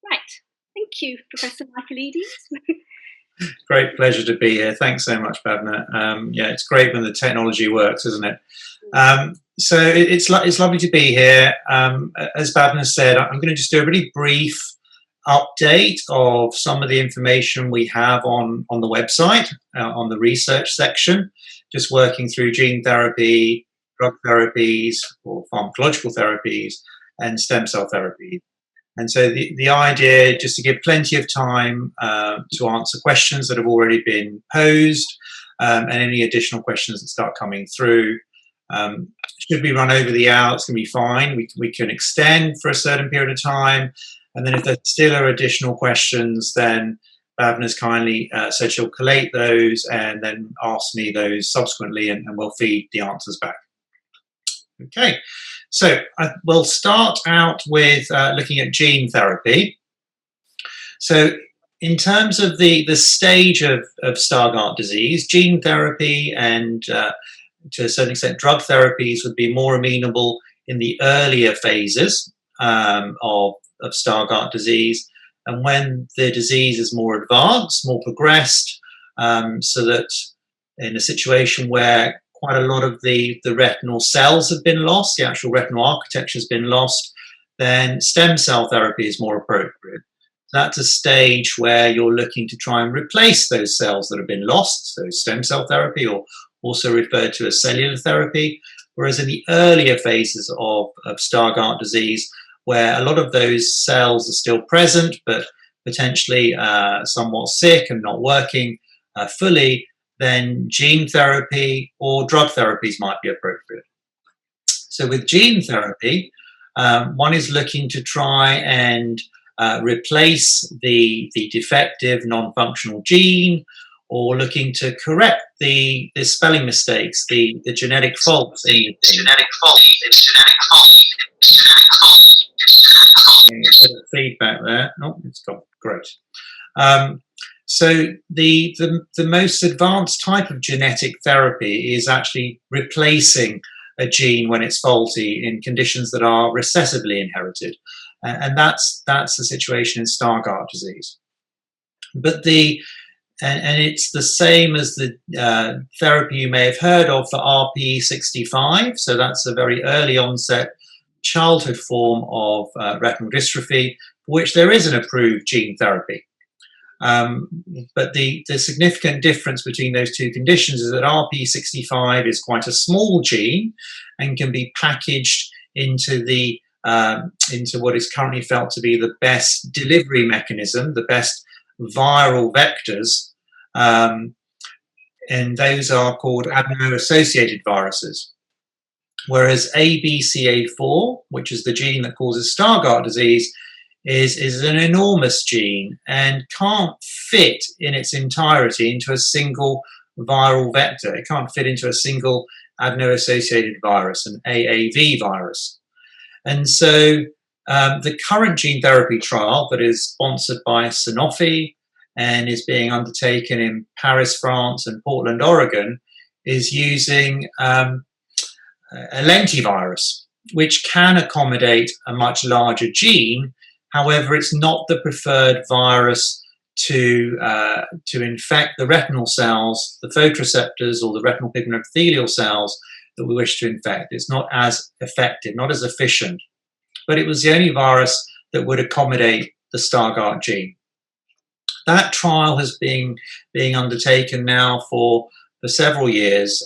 Right. Thank you, Professor Michaelides. Great pleasure to be here. Thanks so much, Bhavna. Yeah, it's great when the technology works, isn't it? So it's lovely to be here. As Bhavna said, I'm going to just do a really brief update of some of the information we have on the website, on the research section, just working through gene therapy, drug therapies, or pharmacological therapies, and stem cell therapy. And so the idea, just to give plenty of time to answer questions that have already been posed, and any additional questions that start coming through. Should we run over the hour, it's going to be fine. We can extend for a certain period of time. And then if there still are additional questions, then Bhavna's kindly said she'll collate those and then ask me those subsequently, and we'll feed the answers back. Okay, so we'll start out with looking at gene therapy. So in terms of the stage of Stargardt disease, gene therapy and to a certain extent drug therapies would be more amenable in the earlier phases of Stargardt disease, and when the disease is more advanced, more progressed, so that in a situation where quite a lot of the retinal cells have been lost, the actual retinal architecture has been lost, then stem cell therapy is more appropriate. That's a stage where you're looking to try and replace those cells that have been lost, so stem cell therapy, or also referred to as cellular therapy. Whereas in the earlier phases of Stargardt disease, where a lot of those cells are still present, but potentially somewhat sick and not working fully, then gene therapy or drug therapies might be appropriate. So with gene therapy, one is looking to try and replace the defective non-functional gene, or looking to correct the spelling mistakes, the genetic faults in the gene. A bit of feedback there. Oh, it's got great. So the most advanced type of genetic therapy is actually replacing a gene when it's faulty in conditions that are recessively inherited, and that's the situation in Stargardt disease. But and it's the same as the therapy you may have heard of for RPE65. So that's a very early onset childhood form of retinal dystrophy, for which there is an approved gene therapy. But the significant difference between those two conditions is that RPE65 is quite a small gene and can be packaged into what is currently felt to be the best delivery mechanism, the best viral vectors, and those are called adeno-associated viruses. Whereas ABCA4, which is the gene that causes Stargardt disease, is an enormous gene and can't fit in its entirety into a single viral vector. It can't fit into a single adeno-associated virus, an AAV virus. And so the current gene therapy trial that is sponsored by Sanofi and is being undertaken in Paris, France, and Portland, Oregon, is using a lentivirus, which can accommodate a much larger gene. However, it's not the preferred virus to infect the retinal cells, the photoreceptors, or the retinal pigment epithelial cells that we wish to infect. It's not as effective, not as efficient. But it was the only virus that would accommodate the Stargardt gene. That trial has been being undertaken now for several years,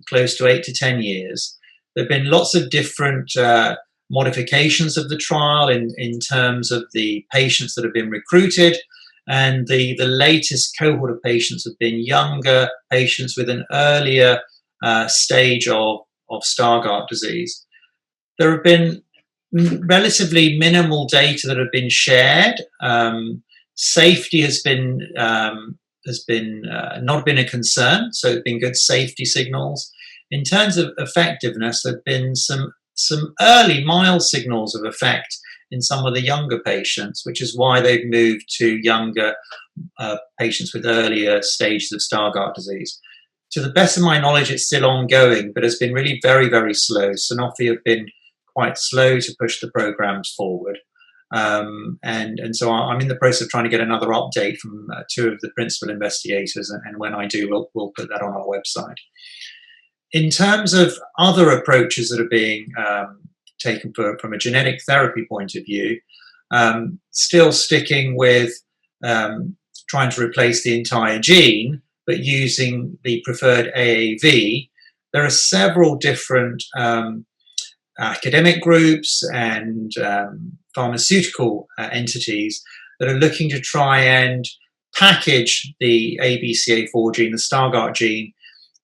close to 8 to 10 years. There have been lots of different modifications of the trial in terms of the patients that have been recruited, and the latest cohort of patients have been younger patients with an earlier stage of Stargardt disease. There have been relatively minimal data that have been shared. Safety has not been a concern, so there have been good safety signals. In terms of effectiveness, there have been some early mild signals of effect in some of the younger patients, which is why they've moved to younger patients with earlier stages of Stargardt disease. To the best of my knowledge, it's still ongoing, but it's been really very, very slow. Sanofi have been quite slow to push the programs forward. And so I'm in the process of trying to get another update from two of the principal investigators, and when I do, we'll put that on our website. In terms of other approaches that are being taken from a genetic therapy point of view, still sticking with trying to replace the entire gene, but using the preferred AAV, there are several different academic groups and pharmaceutical entities that are looking to try and package the ABCA4 gene, the Stargardt gene,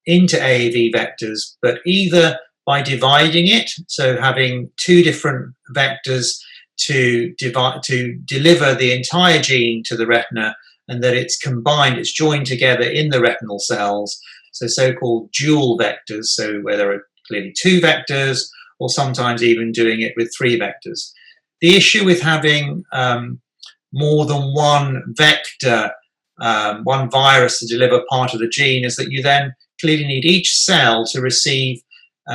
into AAV vectors, but either by dividing it, so having two different vectors to deliver the entire gene to the retina, and that it's combined, it's joined together in the retinal cells, so-called dual vectors, so where there are clearly two vectors, or sometimes even doing it with three vectors. The issue with having more than one vector, one virus to deliver part of the gene, is that you then clearly need each cell to receive,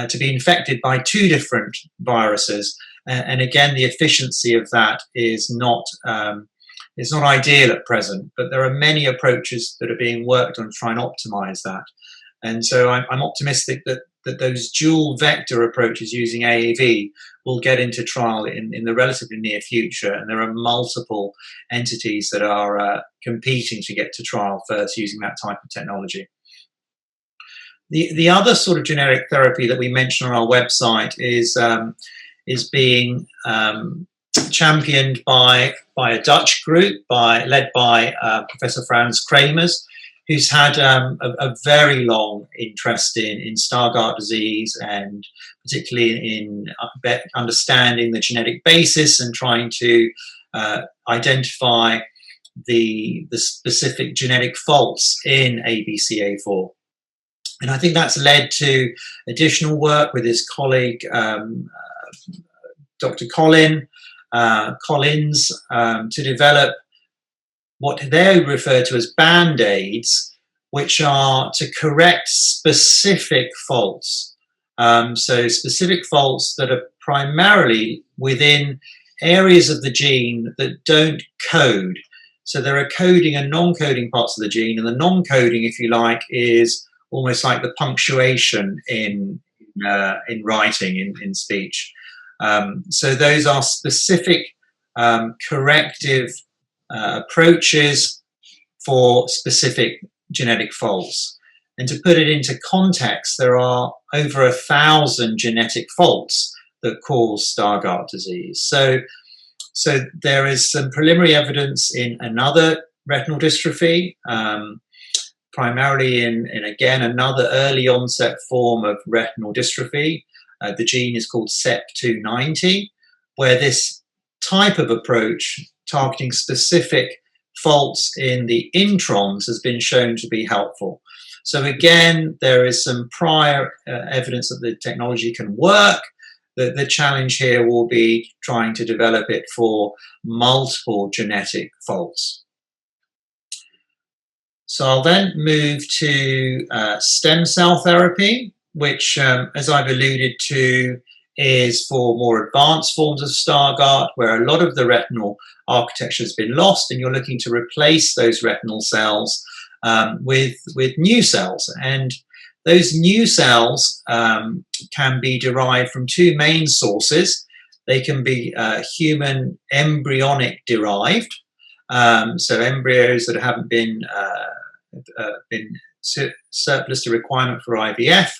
to be infected by two different viruses. And again, the efficiency of that is not ideal at present, but there are many approaches that are being worked on to try and optimize that. And so I'm optimistic that those dual vector approaches using AAV will get into trial in the relatively near future. And there are multiple entities that are competing to get to trial first using that type of technology. The other sort of generic therapy that we mentioned on our website is being championed by a Dutch group led by Professor Frans Kramers, who's had a very long interest in Stargardt disease, and particularly in understanding the genetic basis and trying to identify the specific genetic faults in ABCA4. And I think that's led to additional work with his colleague, Dr. Collins, to develop what they refer to as band-aids, which are to correct specific faults. So specific faults that are primarily within areas of the gene that don't code. So there are coding and non-coding parts of the gene, and the non-coding, if you like, is almost like the punctuation in writing, in speech. So those are specific corrective approaches for specific genetic faults. And to put it into context, there are over 1,000 genetic faults that cause Stargardt disease. So there is some preliminary evidence in another retinal dystrophy, primarily in again, another early onset form of retinal dystrophy. The gene is called CEP290, where this type of approach targeting specific faults in the introns has been shown to be helpful. So again, there is some prior evidence that the technology can work. The challenge here will be trying to develop it for multiple genetic faults. So I'll then move to stem cell therapy, which, as I've alluded to, is for more advanced forms of Stargardt, where a lot of the retinal architecture has been lost, and you're looking to replace those retinal cells with new cells. And those new cells can be derived from two main sources. They can be human embryonic derived, so embryos that haven't been surplus to requirement for IVF,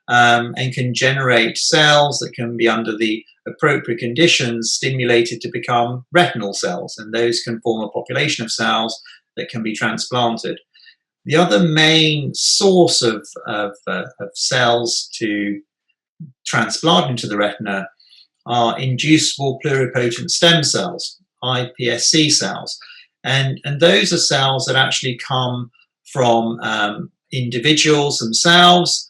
and can generate cells that can be, under the appropriate conditions, stimulated to become retinal cells, and those can form a population of cells that can be transplanted. The other main source of cells to transplant into the retina are inducible pluripotent stem cells, iPSC cells, and those are cells that actually come from individuals themselves,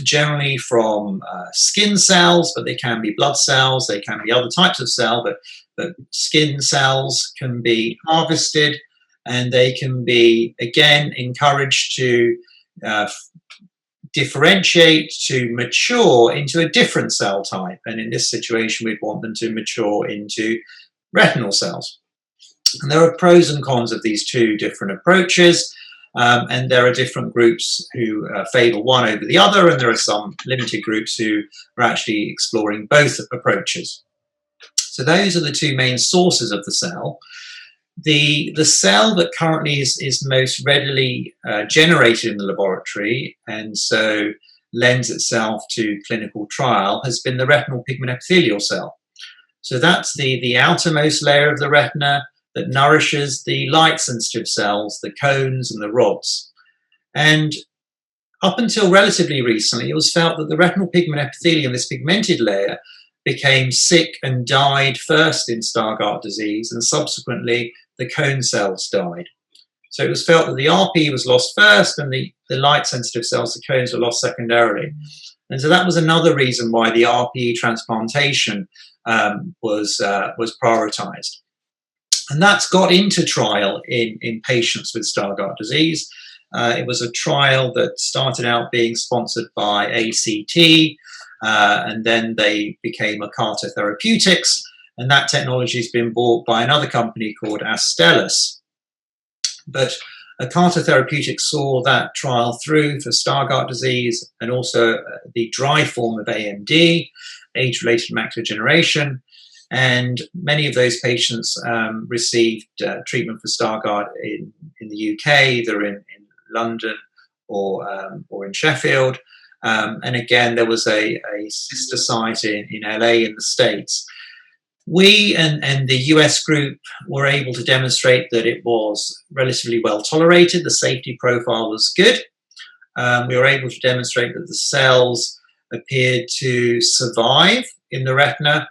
generally from skin cells, but they can be blood cells, they can be other types of cell, but skin cells can be harvested, and they can be, again, encouraged to differentiate, to mature into a different cell type. And in this situation, we'd want them to mature into retinal cells. And there are pros and cons of these two different approaches. And there are different groups who favor one over the other, and there are some limited groups who are actually exploring both approaches. So those are the two main sources of the cell. The cell that currently is most readily generated in the laboratory, and so lends itself to clinical trial, has been the retinal pigment epithelial cell. So that's the outermost layer of the retina that nourishes the light-sensitive cells, the cones and the rods. And up until relatively recently, it was felt that the retinal pigment epithelium, this pigmented layer, became sick and died first in Stargardt disease, and subsequently the cone cells died. So it was felt that the RPE was lost first and the light-sensitive cells, the cones, were lost secondarily. And so that was another reason why the RPE transplantation was prioritized. And that's got into trial in patients with Stargardt disease. It was a trial that started out being sponsored by ACT, and then they became Alkeus Therapeutics, and that technology has been bought by another company called Astellas. But Alkeus Therapeutics saw that trial through for Stargardt disease and also the dry form of AMD, age-related macular degeneration. And many of those patients received treatment for Stargardt in the UK, either in London or in Sheffield. And again, there was a sister site in LA in the States. We and the US group were able to demonstrate that it was relatively well tolerated. The safety profile was good. We were able to demonstrate that the cells appeared to survive in the retina.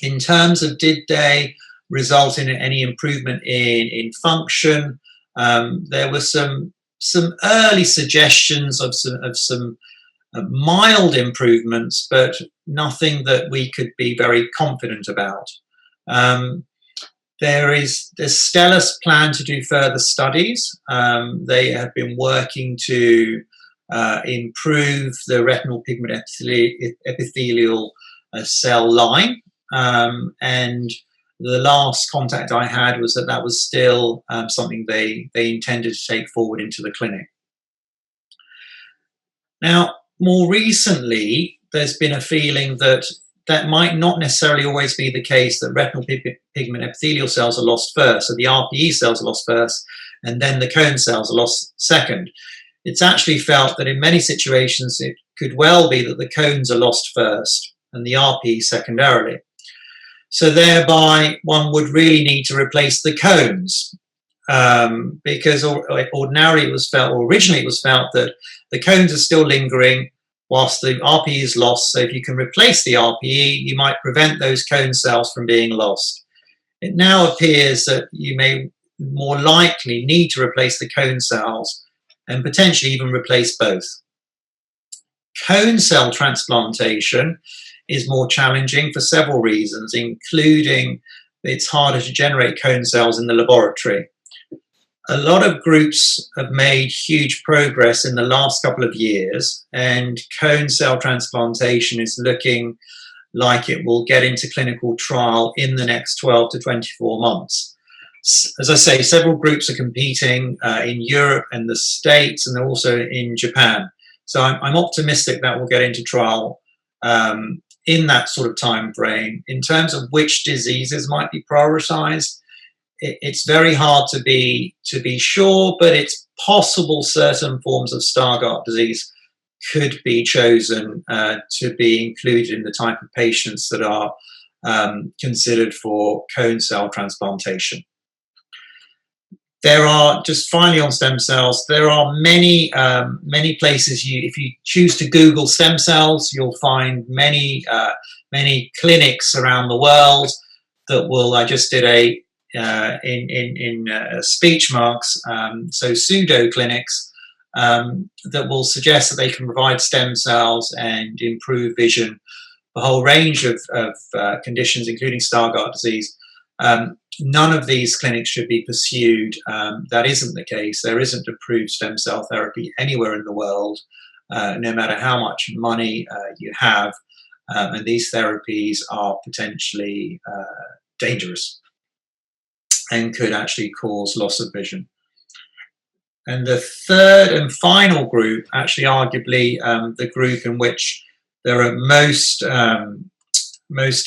In terms of did they result in any improvement in function, there were some early suggestions of some mild improvements, but nothing that we could be very confident about. There's Stellus plan to do further studies. They have been working to improve the retinal pigment epithelial cell line. And the last contact I had was that was still something they intended to take forward into the clinic. Now, more recently, there's been a feeling that might not necessarily always be the case, that retinal pigment epithelial cells are lost first, so the RPE cells are lost first, and then the cone cells are lost second. It's actually felt that in many situations it could well be that the cones are lost first and the RPE secondarily. So thereby, one would really need to replace the cones, because ordinarily it was felt, or originally it was felt, that the cones are still lingering whilst the RPE is lost. So if you can replace the RPE, you might prevent those cone cells from being lost. It now appears that you may more likely need to replace the cone cells and potentially even replace both. Cone cell transplantation is more challenging for several reasons, including it's harder to generate cone cells in the laboratory. A lot of groups have made huge progress in the last couple of years, and cone cell transplantation is looking like it will get into clinical trial in the next 12 to 24 months. As I say, several groups are competing in Europe and the States, and also in Japan. So I'm optimistic that we'll get into trial in that sort of time frame. In terms of which diseases might be prioritized, it's very hard to be sure, but it's possible certain forms of Stargardt disease could be chosen to be included in the type of patients that are considered for cone cell transplantation. There are, just finally on stem cells, there are many places if you choose to Google stem cells, you'll find many clinics around the world that will. I just did in speech marks, so pseudo clinics that will suggest that they can provide stem cells and improve vision, a whole range of conditions, including Stargardt disease. None of these clinics should be pursued. That isn't the case. There isn't approved stem cell therapy anywhere in the world, no matter how much money you have. And these therapies are potentially dangerous and could actually cause loss of vision. And the third and final group, actually arguably the group in which there are most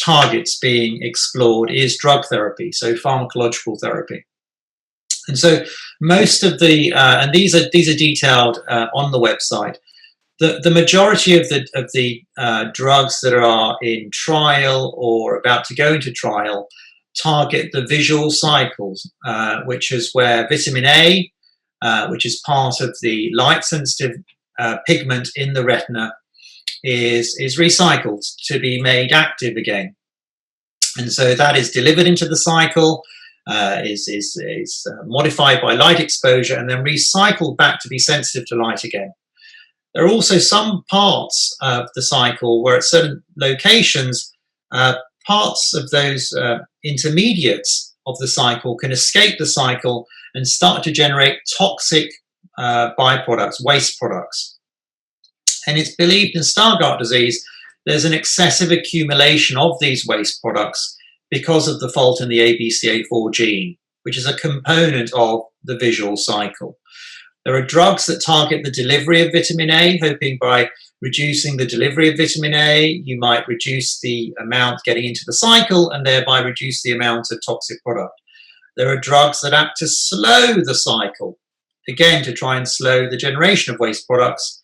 targets being explored, is drug therapy, so pharmacological therapy. And so most of the, and these are detailed on the website. The majority of the drugs that are in trial or about to go into trial target the visual cycles, which is where vitamin A, which is part of the light-sensitive pigment in the retina, is recycled to be made active again. And so that is delivered into the cycle, is modified by light exposure, and then recycled back to be sensitive to light again. There are also some parts of the cycle where at certain locations, parts of those intermediates of the cycle can escape the cycle and start to generate toxic byproducts, waste products. And it's believed in Stargardt disease, there's an excessive accumulation of these waste products because of the fault in the ABCA4 gene, which is a component of the visual cycle. There are drugs that target the delivery of vitamin A, hoping by reducing the delivery of vitamin A, you might reduce the amount getting into the cycle and thereby reduce the amount of toxic product. There are drugs that act to slow the cycle, again, to try and slow the generation of waste products.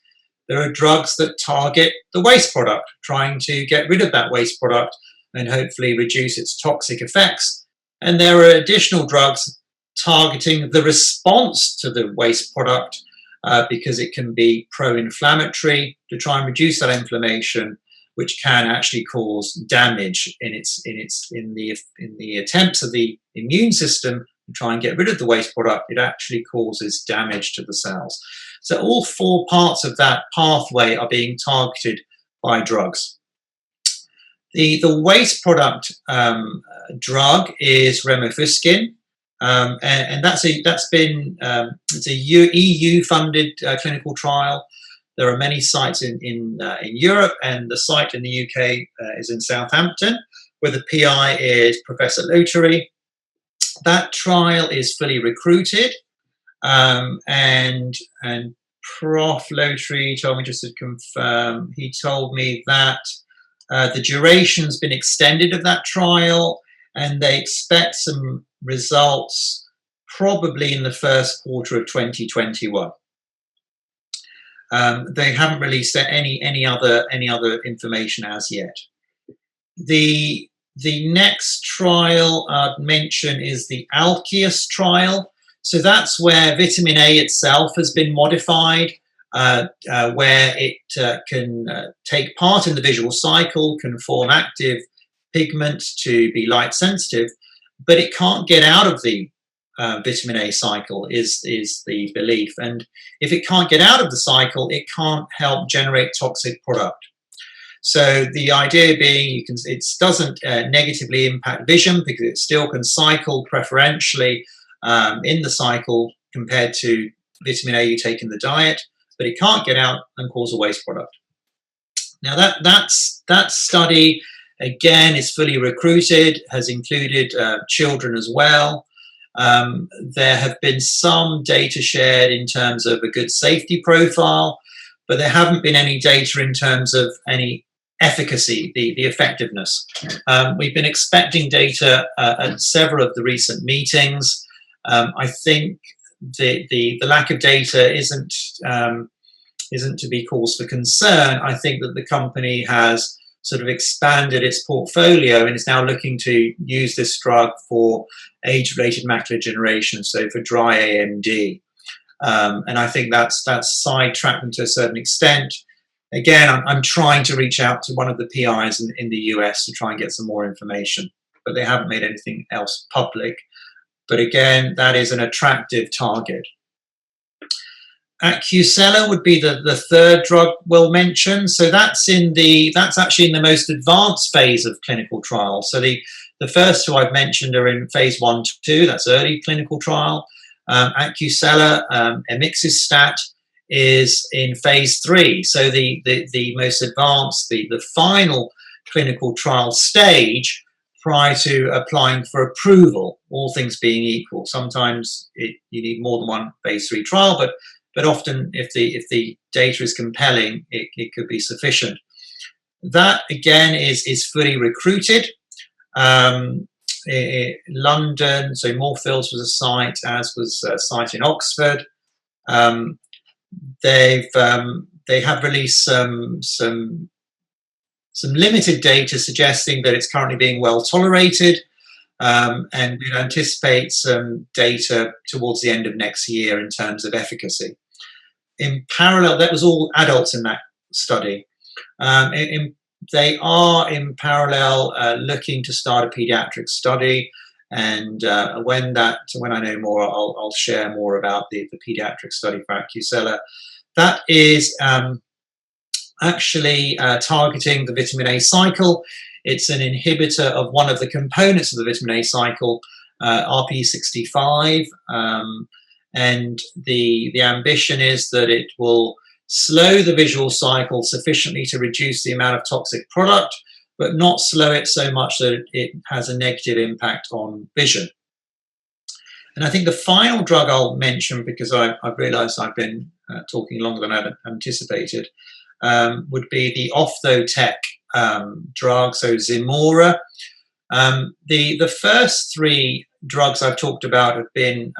There are drugs that target the waste product, trying to get rid of that waste product and hopefully reduce its toxic effects. And there are additional drugs targeting the response to the waste product because it can be pro-inflammatory to try and reduce that inflammation, which can actually cause damage in the attempts of the immune system to try and get rid of the waste product. It actually causes damage to the cells. So all four parts of that pathway are being targeted by drugs. The waste product drug is remifuscin, and it's a EU-funded clinical trial. There are many sites in Europe, and the site in the UK is in Southampton, where the PI is Professor Loteri. That trial is fully recruited, and Prof. Loteri told me, just to confirm, he told me that the duration's been extended of that trial, and they expect some results probably in the first quarter of 2021. They haven't released any other information as yet. The next trial I'd mention is the Alkeus Trial. So that's where vitamin A itself has been modified, where it can take part in the visual cycle, can form active pigment to be light sensitive, but it can't get out of the vitamin A cycle is the belief. And if it can't get out of the cycle, it can't help generate toxic product. So the idea being it doesn't negatively impact vision because it still can cycle preferentially in the cycle compared to vitamin A you take in the diet, but it can't get out and cause a waste product. Now that study, again, is fully recruited, has included children as well. There have been some data shared in terms of a good safety profile, but there haven't been any data in terms of any efficacy, the effectiveness. We've been expecting data at several of the recent meetings. I think the lack of data isn't to be cause for concern. I think that the company has sort of expanded its portfolio and is now looking to use this drug for age-related macular degeneration, so for dry AMD. And I think that's sidetracked them to a certain extent. Again, I'm trying to reach out to one of the PIs in the US to try and get some more information, but they haven't made anything else public. But again, that is an attractive target. Alkeus would be the third drug we'll mention. So that's actually in the most advanced phase of clinical trial. So the first two I've mentioned are in phase 1-2, that's early clinical trial. Alkeus emixistat is in phase 3. So the most advanced, the final clinical trial stage prior to applying for approval, all things being equal. Sometimes you need more than one phase 3 trial, but often if the data is compelling, it could be sufficient. That again is fully recruited. London, so Moorfields was a site, as was a site in Oxford. They have released some limited data suggesting that it's currently being well tolerated, and we anticipate some data towards the end of next year in terms of efficacy. In parallel, that was all adults in that study. They are in parallel looking to start a pediatric study, and when I know more, I'll share more about the pediatric study for Acusella. That is actually targeting the vitamin A cycle. It's an inhibitor of one of the components of the vitamin A cycle, RP65, and the ambition is that it will slow the visual cycle sufficiently to reduce the amount of toxic product, but not slow it so much that it has a negative impact on vision. And I think the final drug I'll mention, because I've realized I've been talking longer than I'd anticipated, would be the Ophtho-Tech drug, so Zimura. The first 3 drugs I've talked about have been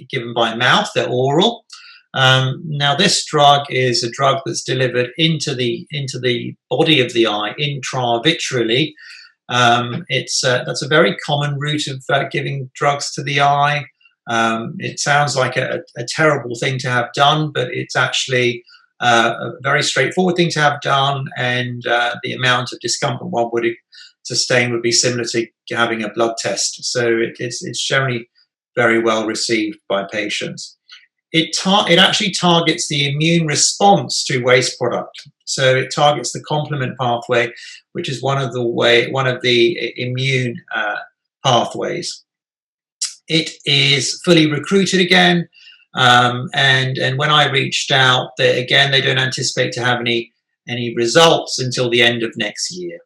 given by mouth, they're oral. Now this drug is a drug that's delivered into the body of the eye intravitreally. That's a very common route of giving drugs to the eye. It sounds like a terrible thing to have done, but it's actually a very straightforward thing to have done, and the amount of discomfort one would sustain would be similar to having a blood test. So it's generally very well received by patients. It actually targets the immune response to waste product. So it targets the complement pathway, which is one of the immune pathways. It is fully recruited again, and when I reached out, they don't anticipate to have any results until the end of next year.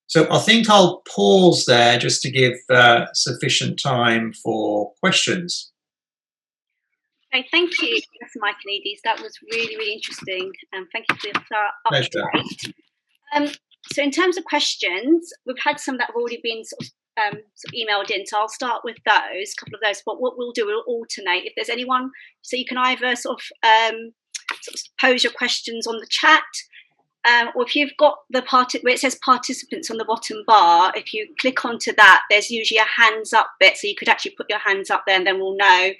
So I think I'll pause there just to give sufficient time for questions. Okay, thank you, Professor Michaelides. That was really, really interesting. Thank you for the update. So in terms of questions, we've had some that have already been sort of emailed in. So I'll start with a couple of those. But what we'll do, we'll alternate. If there's anyone, so you can either sort of pose your questions on the chat, or if you've got the part where it says participants on the bottom bar, if you click onto that, there's usually a hands up bit. So you could actually put your hands up there, and then we'll know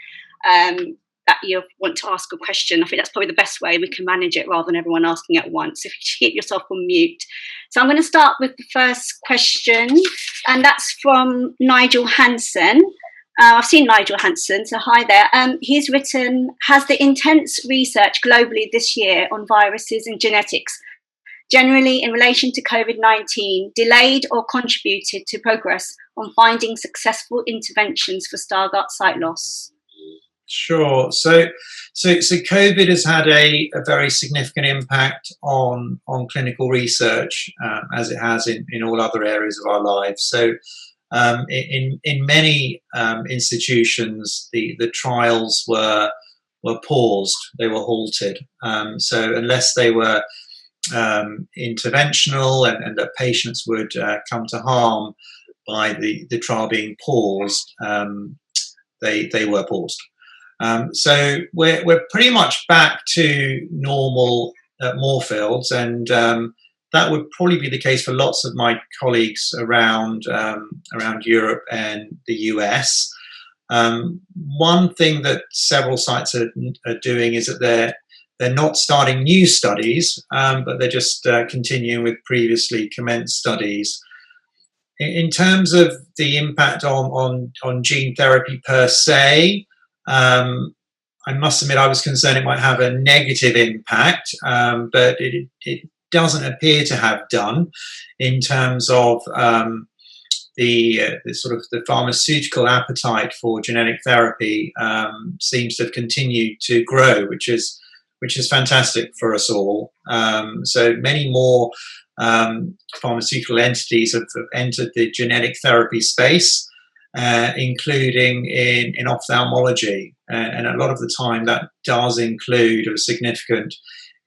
that you want to ask a question. I think that's probably the best way we can manage it, rather than everyone asking at once. If you keep yourself on mute. So I'm going to start with the first question, and that's from Nigel Hansen. I've seen Nigel Hansen, so hi there. He's written, has the intense research globally this year on viruses and genetics, generally in relation to COVID-19, delayed or contributed to progress on finding successful interventions for Stargardt sight loss? Sure. So COVID has had a very significant impact on clinical research, as it has in all other areas of our lives. So in many institutions, the trials were paused, they were halted. So unless they were interventional and that patients would come to harm by the trial being paused, they were paused. So we're pretty much back to normal at Moorfields, and that would probably be the case for lots of my colleagues around Europe and the US. One thing that several sites are doing is that they're not starting new studies, but they're just continuing with previously commenced studies. In terms of the impact on gene therapy per se, I must admit I was concerned it might have a negative impact, but it doesn't appear to have done in terms of the sort of the pharmaceutical appetite for genetic therapy seems to have continued to grow, which is fantastic for us all. So many more pharmaceutical entities have entered the genetic therapy space, including in ophthalmology. And a lot of the time that does include a significant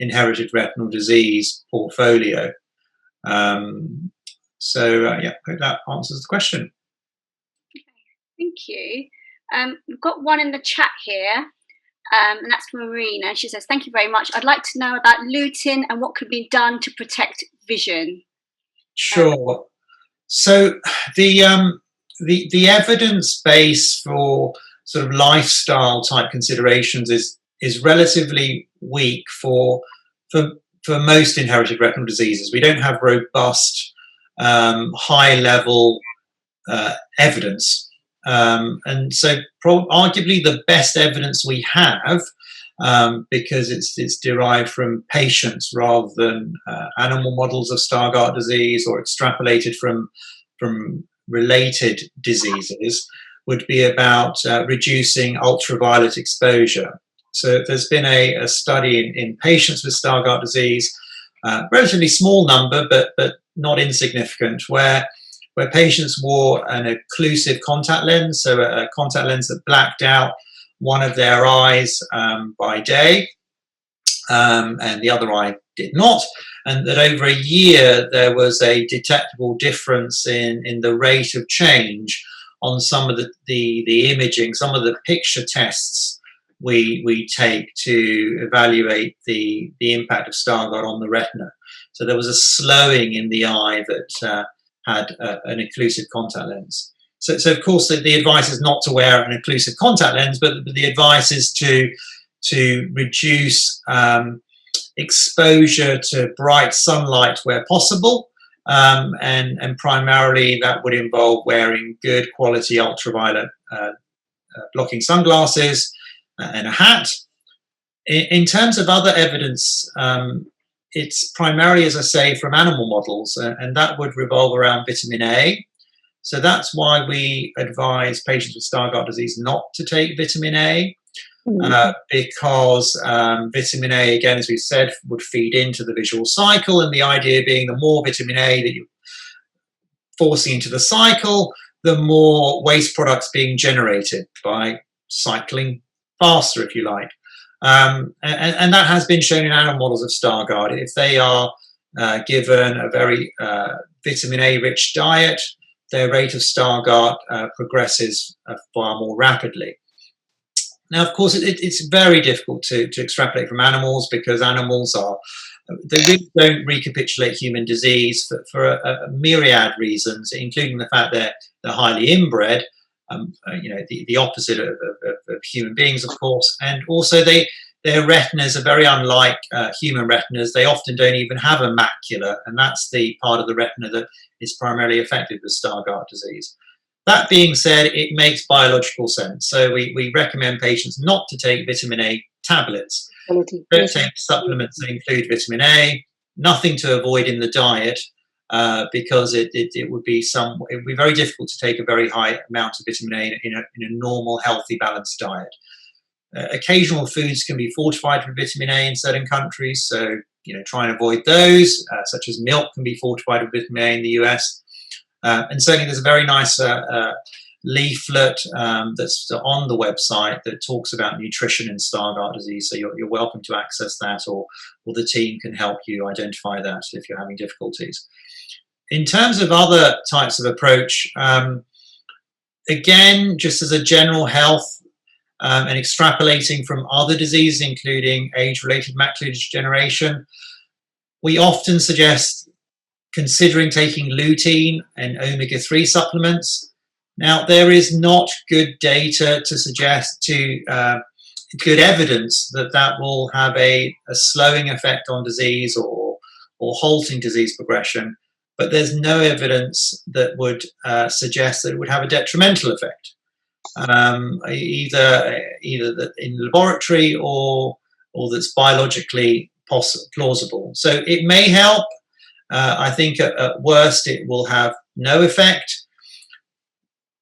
inherited retinal disease portfolio. Yeah, I hope that answers the question. Thank you. We've got one in the chat here, and that's from Marina. She says, "Thank you very much. I'd like to know about lutein and what could be done to protect vision." Sure. So the evidence base for sort of lifestyle type considerations is relatively weak for most inherited retinal diseases. We don't have robust high level evidence. And so arguably the best evidence we have, because it's derived from patients rather than animal models of Stargardt disease or extrapolated from related diseases, would be about reducing ultraviolet exposure. So there's been a study in patients with Stargardt disease, relatively small number, but not insignificant, where patients wore an occlusive contact lens, so a contact lens that blacked out one of their eyes by day, and the other eye did not, and that over a year there was a detectable difference in the rate of change on some of the imaging, some of the picture tests we take to evaluate the impact of Stargardt on the retina. So there was a slowing in the eye that had an occlusive contact lens. So of course the advice is not to wear an occlusive contact lens, but the advice is to reduce exposure to bright sunlight where possible, and primarily that would involve wearing good quality ultraviolet blocking sunglasses and a hat. In terms of other evidence, it's primarily, as I say, from animal models, and that would revolve around vitamin A. So that's why we advise patients with Stargardt disease not to take vitamin A, because vitamin A, again, as we said, would feed into the visual cycle, and the idea being the more vitamin A that you're forcing into the cycle, the more waste products being generated by cycling faster, if you like. And that has been shown in animal models of Stargardt. If they are given a very vitamin A-rich diet, their rate of Stargardt progresses far more rapidly. Now, of course, it's very difficult to extrapolate from animals, because animals they really don't recapitulate human disease for a myriad reasons, including the fact that they're highly inbred. The opposite of human beings, of course, and also their retinas are very unlike human retinas. They often don't even have a macula, and that's the part of the retina that is primarily affected with Stargardt disease. That being said, it makes biological sense. So we recommend patients not to take vitamin A tablets. Don't take supplements that include vitamin A. Nothing to avoid in the diet, because it would be very difficult to take a very high amount of vitamin A in a normal, healthy, balanced diet. Occasional foods can be fortified with vitamin A in certain countries, so try and avoid those, such as milk can be fortified with vitamin A in the US. And certainly there's a very nice leaflet that's on the website that talks about nutrition in Stargardt disease, so you're welcome to access that, or the team can help you identify that if you're having difficulties. In terms of other types of approach, again, just as a general health, and extrapolating from other diseases, including age-related macular degeneration, we often suggest considering taking lutein and omega-3 supplements. Now, there is not good data to suggest good evidence that will have a slowing effect on disease or halting disease progression, but there's no evidence that would suggest that it would have a detrimental effect, either in laboratory or that's biologically plausible. So it may help. I think at worst it will have no effect.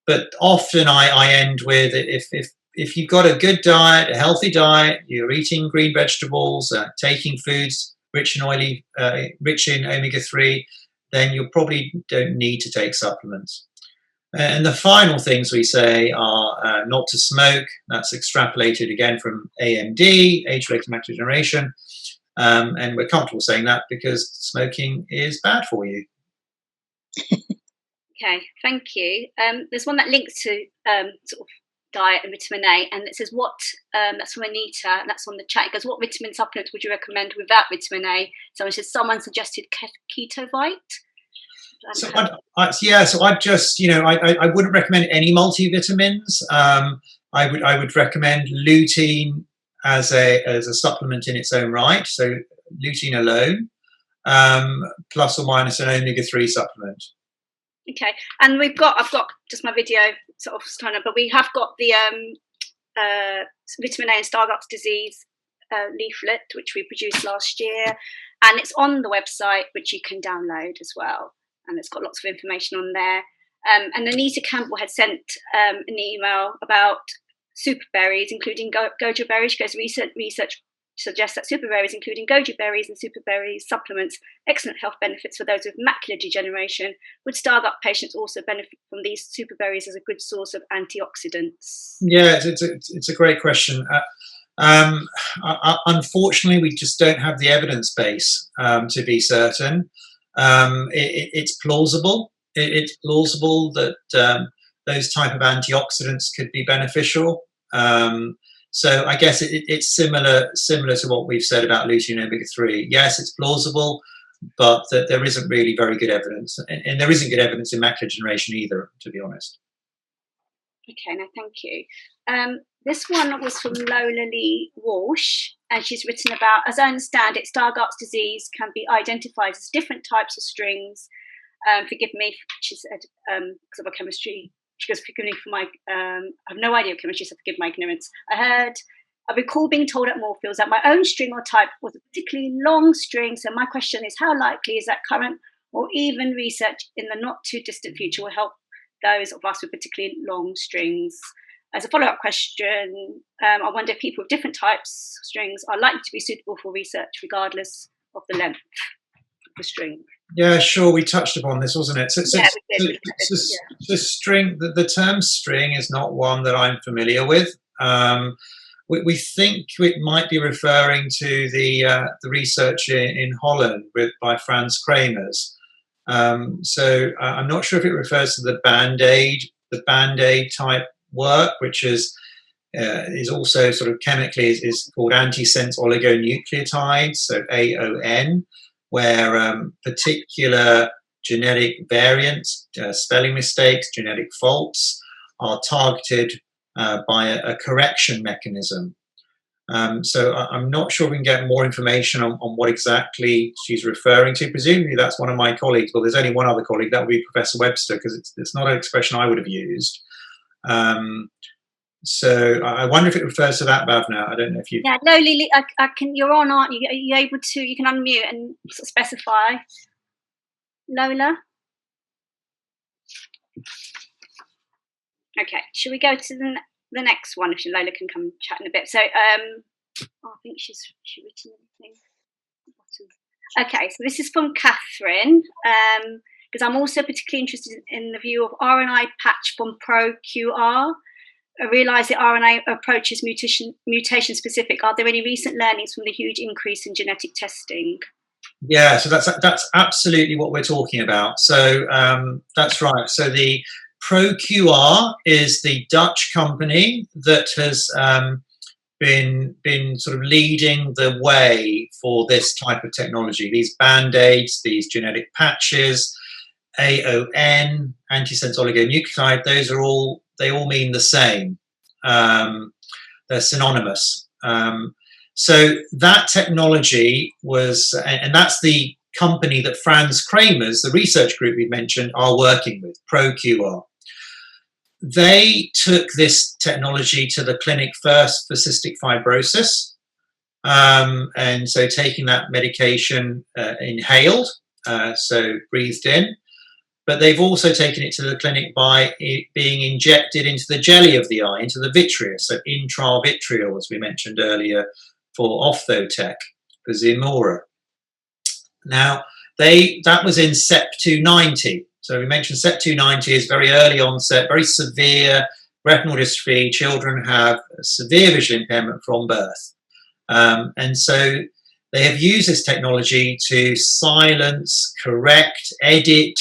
But often I end with, if you've got a good diet, a healthy diet, you're eating green vegetables, taking foods rich in omega-3, then you probably don't need to take supplements. And the final things we say are not to smoke. That's extrapolated again from AMD, age-related macular degeneration. And we're comfortable saying that because smoking is bad for you. Okay, thank you. There's one that links to sort of diet and vitamin A, and it says what, that's from Anita, and that's on the chat. It goes, what vitamin supplements would you recommend without vitamin A? Someone suggested Ketovite. So I'd just, I wouldn't recommend any multivitamins. I would recommend lutein as a supplement in its own right. So lutein alone, plus or minus an omega-3 supplement. Okay, and I've got just my video sort of starting up, but we have got the vitamin A and Stargardt disease leaflet, which we produced last year, and it's on the website, which you can download as well. And it's got lots of information on there. And Anita Campbell had sent an email about super berries, including goji berries. She goes, research suggests that super berries, including goji berries and super berries supplements, excellent health benefits for those with macular degeneration. Would Stargardt patients also benefit from these super berries as a good source of antioxidants? Yeah, it's a great question. Unfortunately, we just don't have the evidence base to be certain. It's plausible. It's plausible that those type of antioxidants could be beneficial. So I guess it's similar to what we've said about lutein omega-3. Yes, it's plausible, but that there isn't really very good evidence, and there isn't good evidence in macular degeneration either, to be honest. Okay, no, thank you. This one was from Lola Lee Walsh, and she's written about, as I understand it, Stargardt's disease can be identified as different types of strings. Forgive me, she said, because of our chemistry. She goes, forgive me for my, I have no idea of chemistry, so forgive my ignorance. I recall being told at Moorfields that my own string or type was a particularly long string. So my question is, how likely is that current or even research in the not too distant future will help those of us with particularly long strings? As a follow-up question, I wonder if people with different types of strings are likely to be suitable for research regardless of the length of the string. Yeah, sure. We touched upon this, wasn't it? So string. The term string is not one that I'm familiar with. We think it might be referring to the research in Holland by Frans Kramers. So I'm not sure if it refers to the band-aid type work, which is also sort of chemically is called antisense oligonucleotides, so AON, where particular genetic variants, spelling mistakes, genetic faults are targeted by a correction mechanism. So I'm not sure we can get more information on what exactly she's referring to. Presumably that's one of my colleagues. Well, there's only one other colleague, that would be Professor Webster, because it's not an expression I would have used. So I wonder if it refers to that, Bhavna. I don't know if you... Yeah, no, Lily, I can. You're on, aren't you? Are you able to? You can unmute and specify. Lola. Okay. Should we go to the next one? If Lola can come chat in a bit. So, I think she's written anything. Okay. So this is from Catherine. Because I'm also particularly interested in the view of RNA patch from ProQR. I realise the RNA approach is mutation specific. Are there any recent learnings from the huge increase in genetic testing? Yeah, so that's absolutely what we're talking about. So that's right. So the ProQR is the Dutch company that has been sort of leading the way for this type of technology. These band-aids, these genetic patches, AON, antisense oligonucleotide, they all mean the same. They're synonymous. So that technology was, and that's the company that Frans Kramers, the research group we mentioned, are working with, ProQR. They took this technology to the clinic first for cystic fibrosis. And so taking that medication inhaled, so breathed in. But they've also taken it to the clinic by it being injected into the jelly of the eye, into the vitreous, so intravitreal, as we mentioned earlier, for ophtho tech, for Zimura. Now, that was in CEP290. So we mentioned CEP290 is very early onset, very severe retinal dystrophy. Children have severe visual impairment from birth. And so they have used this technology to silence, correct, edit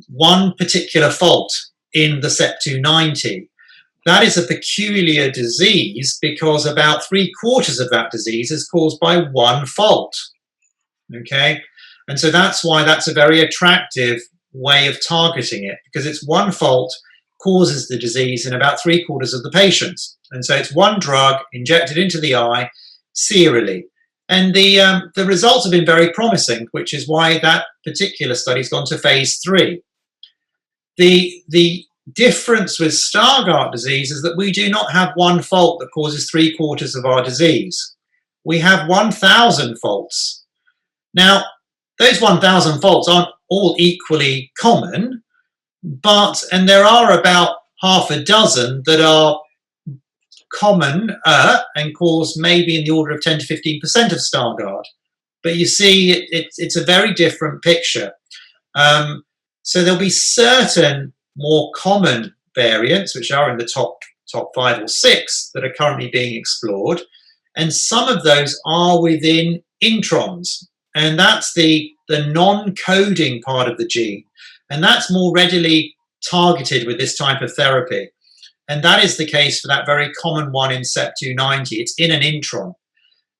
one particular fault in the CEP290. That is a peculiar disease because about 3/4 of that disease is caused by one fault. Okay, and so that's why that's a very attractive way of targeting it, because it's one fault causes the disease in about 3/4 of the patients. And so it's one drug injected into the eye serially. And the results have been very promising, which is why that particular study's gone to phase 3. The difference with Stargardt disease is that we do not have one fault that causes 3/4 of our disease. We have 1,000 faults. Now, those 1,000 faults aren't all equally common, and there are about half a dozen that are common and cause maybe in the order of 10 to 15% of Stargardt. But you see, it's a very different picture. So there'll be certain more common variants, which are in the top 5 or 6 that are currently being explored. And some of those are within introns. And that's the non-coding part of the gene. And that's more readily targeted with this type of therapy. And that is the case for that very common one in CEP290. It's in an intron.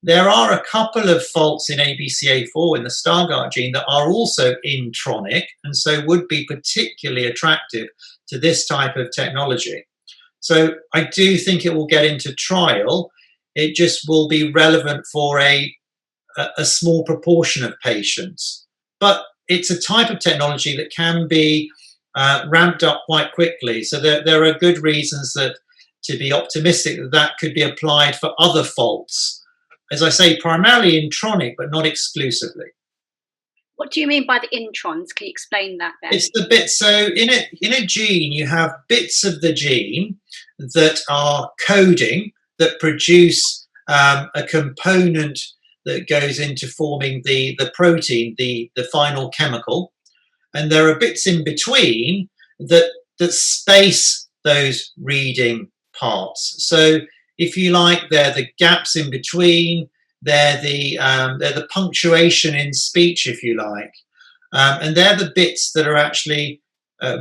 There are a couple of faults in ABCA4 in the Stargardt gene that are also intronic, and so would be particularly attractive to this type of technology. So I do think it will get into trial. It just will be relevant for a small proportion of patients. But it's a type of technology that can be ramped up quite quickly. So there are good reasons to be optimistic that could be applied for other faults. As I say, primarily intronic, but not exclusively. What do you mean by the introns? Can you explain that, Ben? It's the bits. So in a gene, you have bits of the gene that are coding, that produce a component that goes into forming the protein, the final chemical. And there are bits in between that space those reading parts. So if you like, they're the gaps in between, they're the punctuation in speech, if you like. And they're the bits that are actually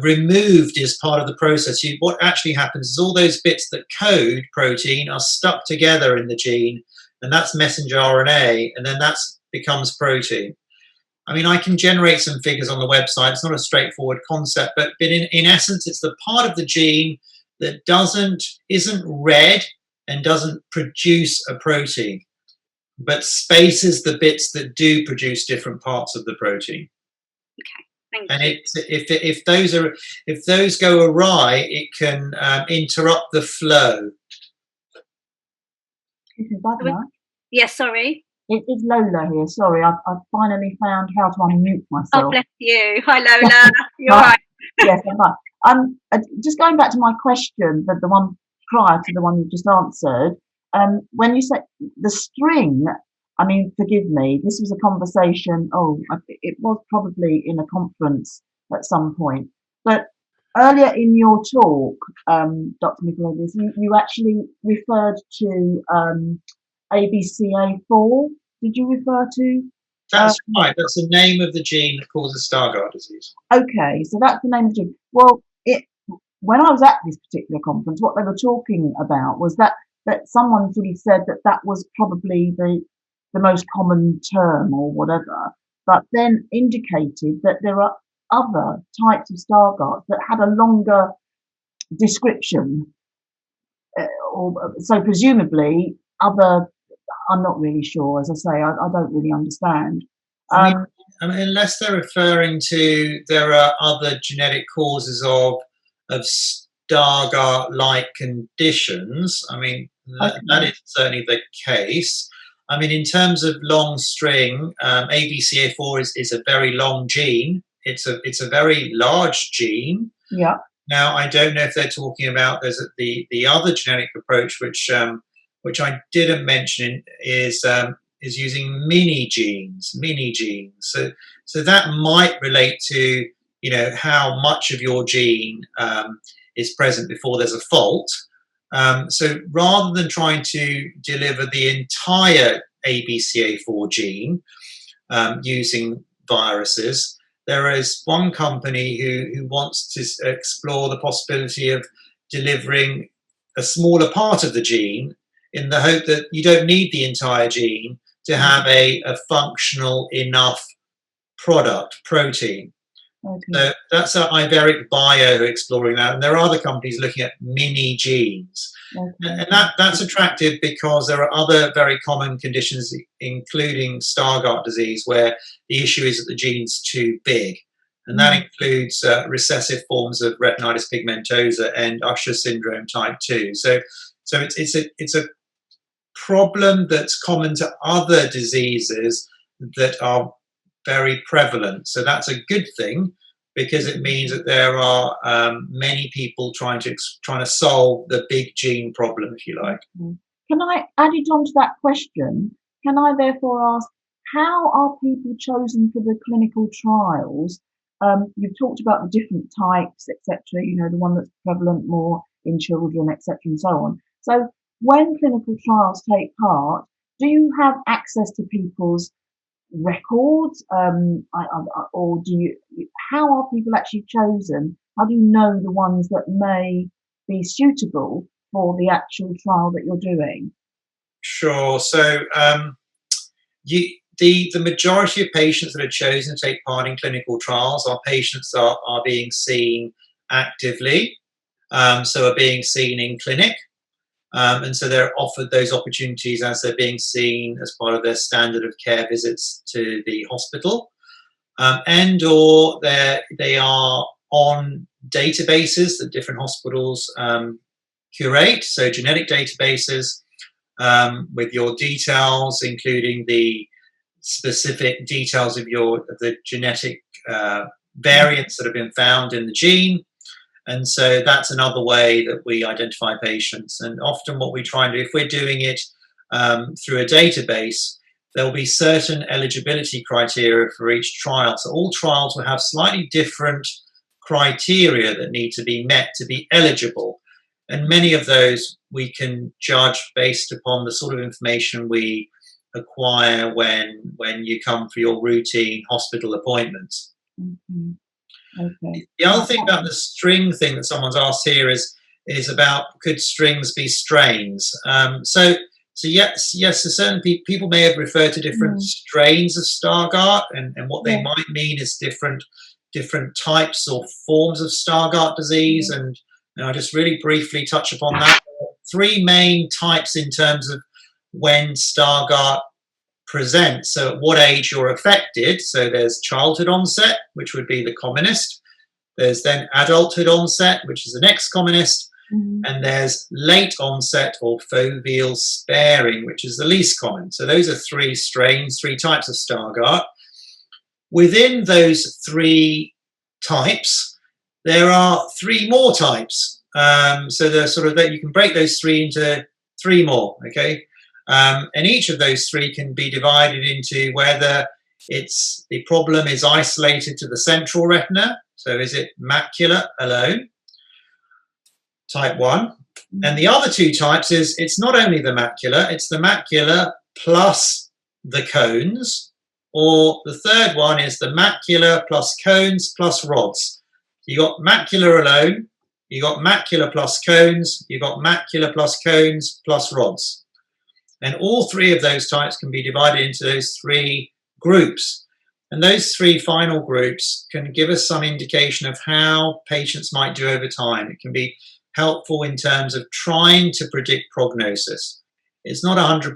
removed as part of the process. What actually happens is all those bits that code protein are stuck together in the gene, and that's messenger RNA, and then that becomes protein. I mean, I can generate some figures on the website. It's not a straightforward concept, but in essence, it's the part of the gene that isn't read and doesn't produce a protein, but spaces the bits that do produce different parts of the protein. Okay, thank you. And if those go awry, it can interrupt the flow. This is Badna. Yes, sorry. It's Lola here. Sorry, I've finally found how to unmute myself. Oh, bless you. Hi, Lola. You're right. Yes, I'm fine. Just going back to my question, the one prior to the one you just answered. When you said the string, I mean, forgive me, this was a conversation. It was probably in a conference at some point. But earlier in your talk, Dr. Michaelides, you actually referred to ABCA4. Did you refer to? That's right. That's the name of the gene that causes Stargardt disease. Okay, so that's the name of the gene. Well, when I was at this particular conference, what they were talking about was that someone sort of said that was probably the most common term or whatever, but then indicated that there are other types of Stargardt that had a longer description. So presumably other. I'm not really sure. As I say, I don't really understand. I mean, unless they're referring to there are other genetic causes of Stargardt-like conditions. I mean, that is certainly the case. I mean, in terms of long string, ABCA4 is a very long gene. It's a very large gene. Yeah. Now, I don't know if they're talking about the other genetic approach, which I didn't mention, is is using mini genes. So that might relate to, you know, how much of your gene is present before there's a fault. So rather than trying to deliver the entire ABCA4 gene using viruses, there is one company who wants to explore the possibility of delivering a smaller part of the gene in the hope that you don't need the entire gene to have a functional enough product, protein. Okay. So that's Iveric Bio who are exploring that, and there are other companies looking at mini genes. Okay. And that's attractive because there are other very common conditions, including Stargardt disease, where the issue is that the gene's too big. And that includes recessive forms of retinitis pigmentosa and Usher syndrome type 2. So it's a problem that's common to other diseases that are very prevalent. So that's a good thing, because it means that there are many people trying to solve the big gene problem, if you like. Can I add it on to that question? Can I therefore ask, how are people chosen for the clinical trials? You've talked about the different types, etc. You know, the one that's prevalent more in children, etc., and so on. So when clinical trials take part, do you have access to people's records, or do you? How are people actually chosen? How do you know the ones that may be suitable for the actual trial that you're doing? Sure. So the majority of patients that are chosen to take part in clinical trials are patients that are being seen actively, so are being seen in clinic. And so they're offered those opportunities as they're being seen as part of their standard of care visits to the hospital, and or they are on databases that different hospitals curate, so genetic databases with your details, including the specific details of the genetic variants that have been found in the gene. And so that's another way that we identify patients. And often what we try and do, if we're doing it through a database, there will be certain eligibility criteria for each trial. So all trials will have slightly different criteria that need to be met to be eligible. And many of those we can judge based upon the sort of information we acquire when you come for your routine hospital appointments. Mm-hmm. Okay. The other thing about the string thing that someone's asked here is about, could strings be strains? So yes, so certain people may have referred to different strains of Stargardt, and what they might mean is different types or forms of Stargardt disease. And I'll just really briefly touch upon that. Three main types in terms of when Stargardt presents. So at what age you're affected. So there's childhood onset, which would be the commonest. There's then adulthood onset, which is the next commonest. And there's late onset or foveal sparing, which is the least common. So those are three strains, three types of Stargardt. Within those three types, there are three more types. So they're sort of that you can break those three into three more, okay? And each of those three can be divided into whether the problem is isolated to the central retina. So is it macular alone? Type 1. And the other two types is it's not only the macula, it's the macula plus the cones, or the third one is the macula plus cones plus rods. You got macula alone, you got macula plus cones, you got macula plus cones plus rods. And all three of those types can be divided into those three groups. And those three final groups can give us some indication of how patients might do over time. It can be helpful in terms of trying to predict prognosis. It's not 100%,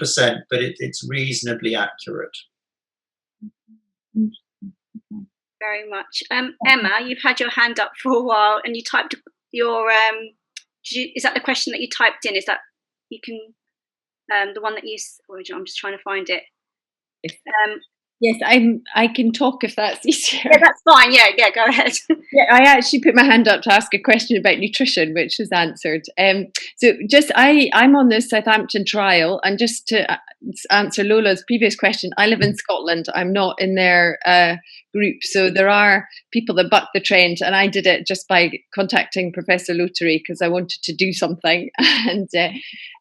but it's reasonably accurate. Very much. Emma, you've had your hand up for a while, and you typed your, is that the question that you typed in? Is that, you can, the one that you, I'm just trying to find it. Yes, I can talk if that's easier. Yeah, that's fine. Yeah, go ahead. Yeah, I actually put my hand up to ask a question about nutrition, which was answered. So just I'm on the Southampton trial, and just to answer Lola's previous question, I live in Scotland. I'm not in their group, so there are people that buck the trend, and I did it just by contacting Professor Lotary because I wanted to do something. And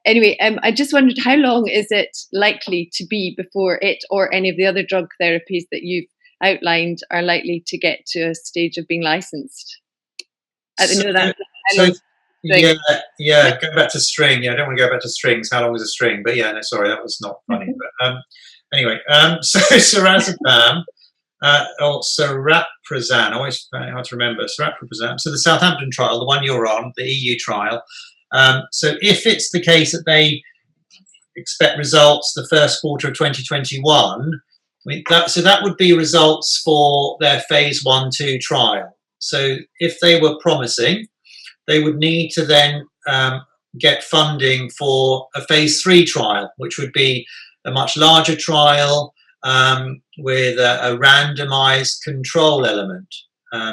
anyway, I just wondered, how long is it likely to be before it or any of the other drug therapies that you've outlined are likely to get to a stage of being licensed? Yeah, go back to string. Yeah, I don't want to go back to strings. How long is a string? But yeah, no, sorry, that was not funny. But anyway, so Sirazepam or Seraprazan, I always find it hard to remember. Seraprazan. So the Southampton trial, the one you're on, the EU trial. So if it's the case that they expect results the first quarter of 2021, so that would be results for their phase 1/2 trial. So if they were promising, they would need to then get funding for a phase 3 trial, which would be a much larger trial with a randomized control element.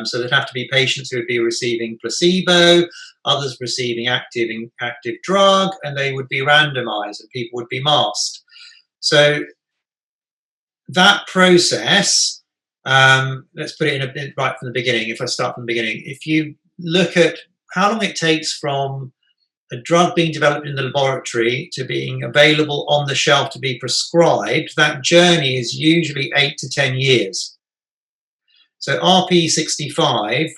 So there'd have to be patients who would be receiving placebo, others receiving active drug, and they would be randomized and people would be masked. So that process, let's put it in a bit right from the beginning. If I start from the beginning, if you look at how long it takes from a drug being developed in the laboratory to being available on the shelf to be prescribed, that journey is usually 8 to 10 years. So RP65,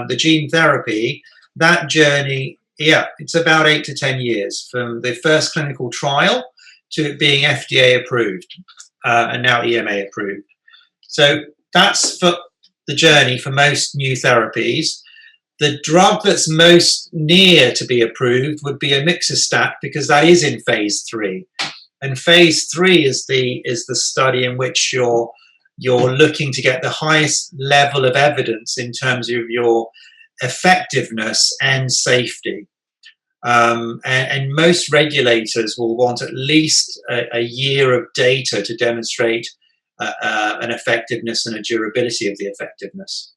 the gene therapy, that journey, yeah, it's about 8 to 10 years from the first clinical trial to it being FDA approved and now EMA approved. So that's for the journey for most new therapies. The drug that's most near to be approved would be Amixistat, because that is in phase 3. And phase 3 is the study in which you're looking to get the highest level of evidence in terms of your effectiveness and safety. And most regulators will want at least a year of data to demonstrate an effectiveness and a durability of the effectiveness.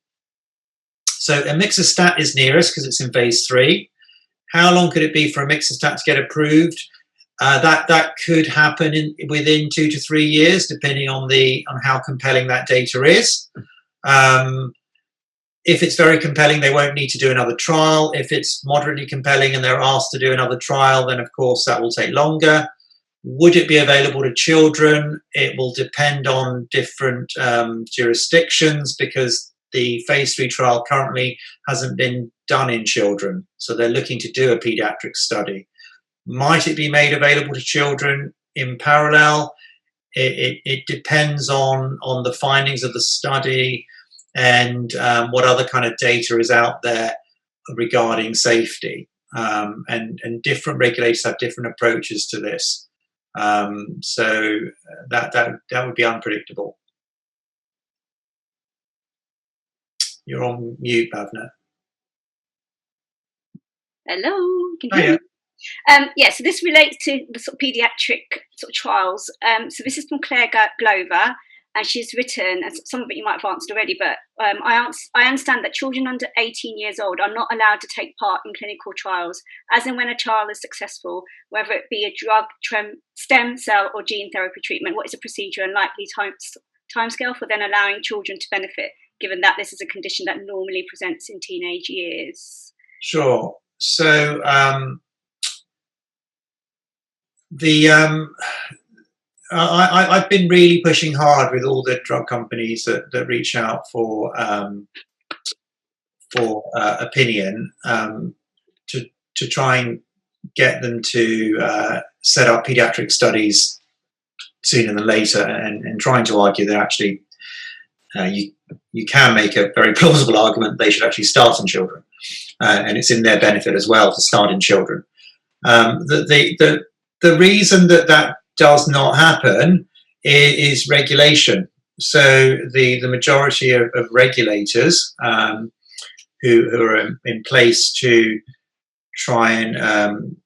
So Amixistat is nearest because it's in phase 3. How long could it be for Amixistat to get approved? That could happen within 2 to 3 years, depending on how compelling that data is. If it's very compelling, they won't need to do another trial. If it's moderately compelling and they're asked to do another trial, then of course that will take longer. Would it be available to children? It will depend on different jurisdictions, because the phase 3 trial currently hasn't been done in children. So they're looking to do a pediatric study. Might it be made available to children in parallel? It depends on the findings of the study and what other kind of data is out there regarding safety. And different regulators have different approaches to this. So that would be unpredictable. You're on mute, Bhavna. Hello, can you hear me? Yeah, so this relates to the sort of pediatric sort of trials. So this is from Claire Glover, and she's written, and some of it you might have answered already, but I understand that children under 18 years old are not allowed to take part in clinical trials, as in when a trial is successful, whether it be a drug, stem cell or gene therapy treatment. What is the procedure and likely timescale for then allowing children to benefit, given that this is a condition that normally presents in teenage years? Sure. So I've been really pushing hard with all the drug companies that reach out for opinion to try and get them to set up pediatric studies sooner than later, and trying to argue that actually you can make a very plausible argument they should actually start in children, and it's in their benefit as well to start in children. The reason that does not happen is regulation. So the majority of regulators who are in place to try and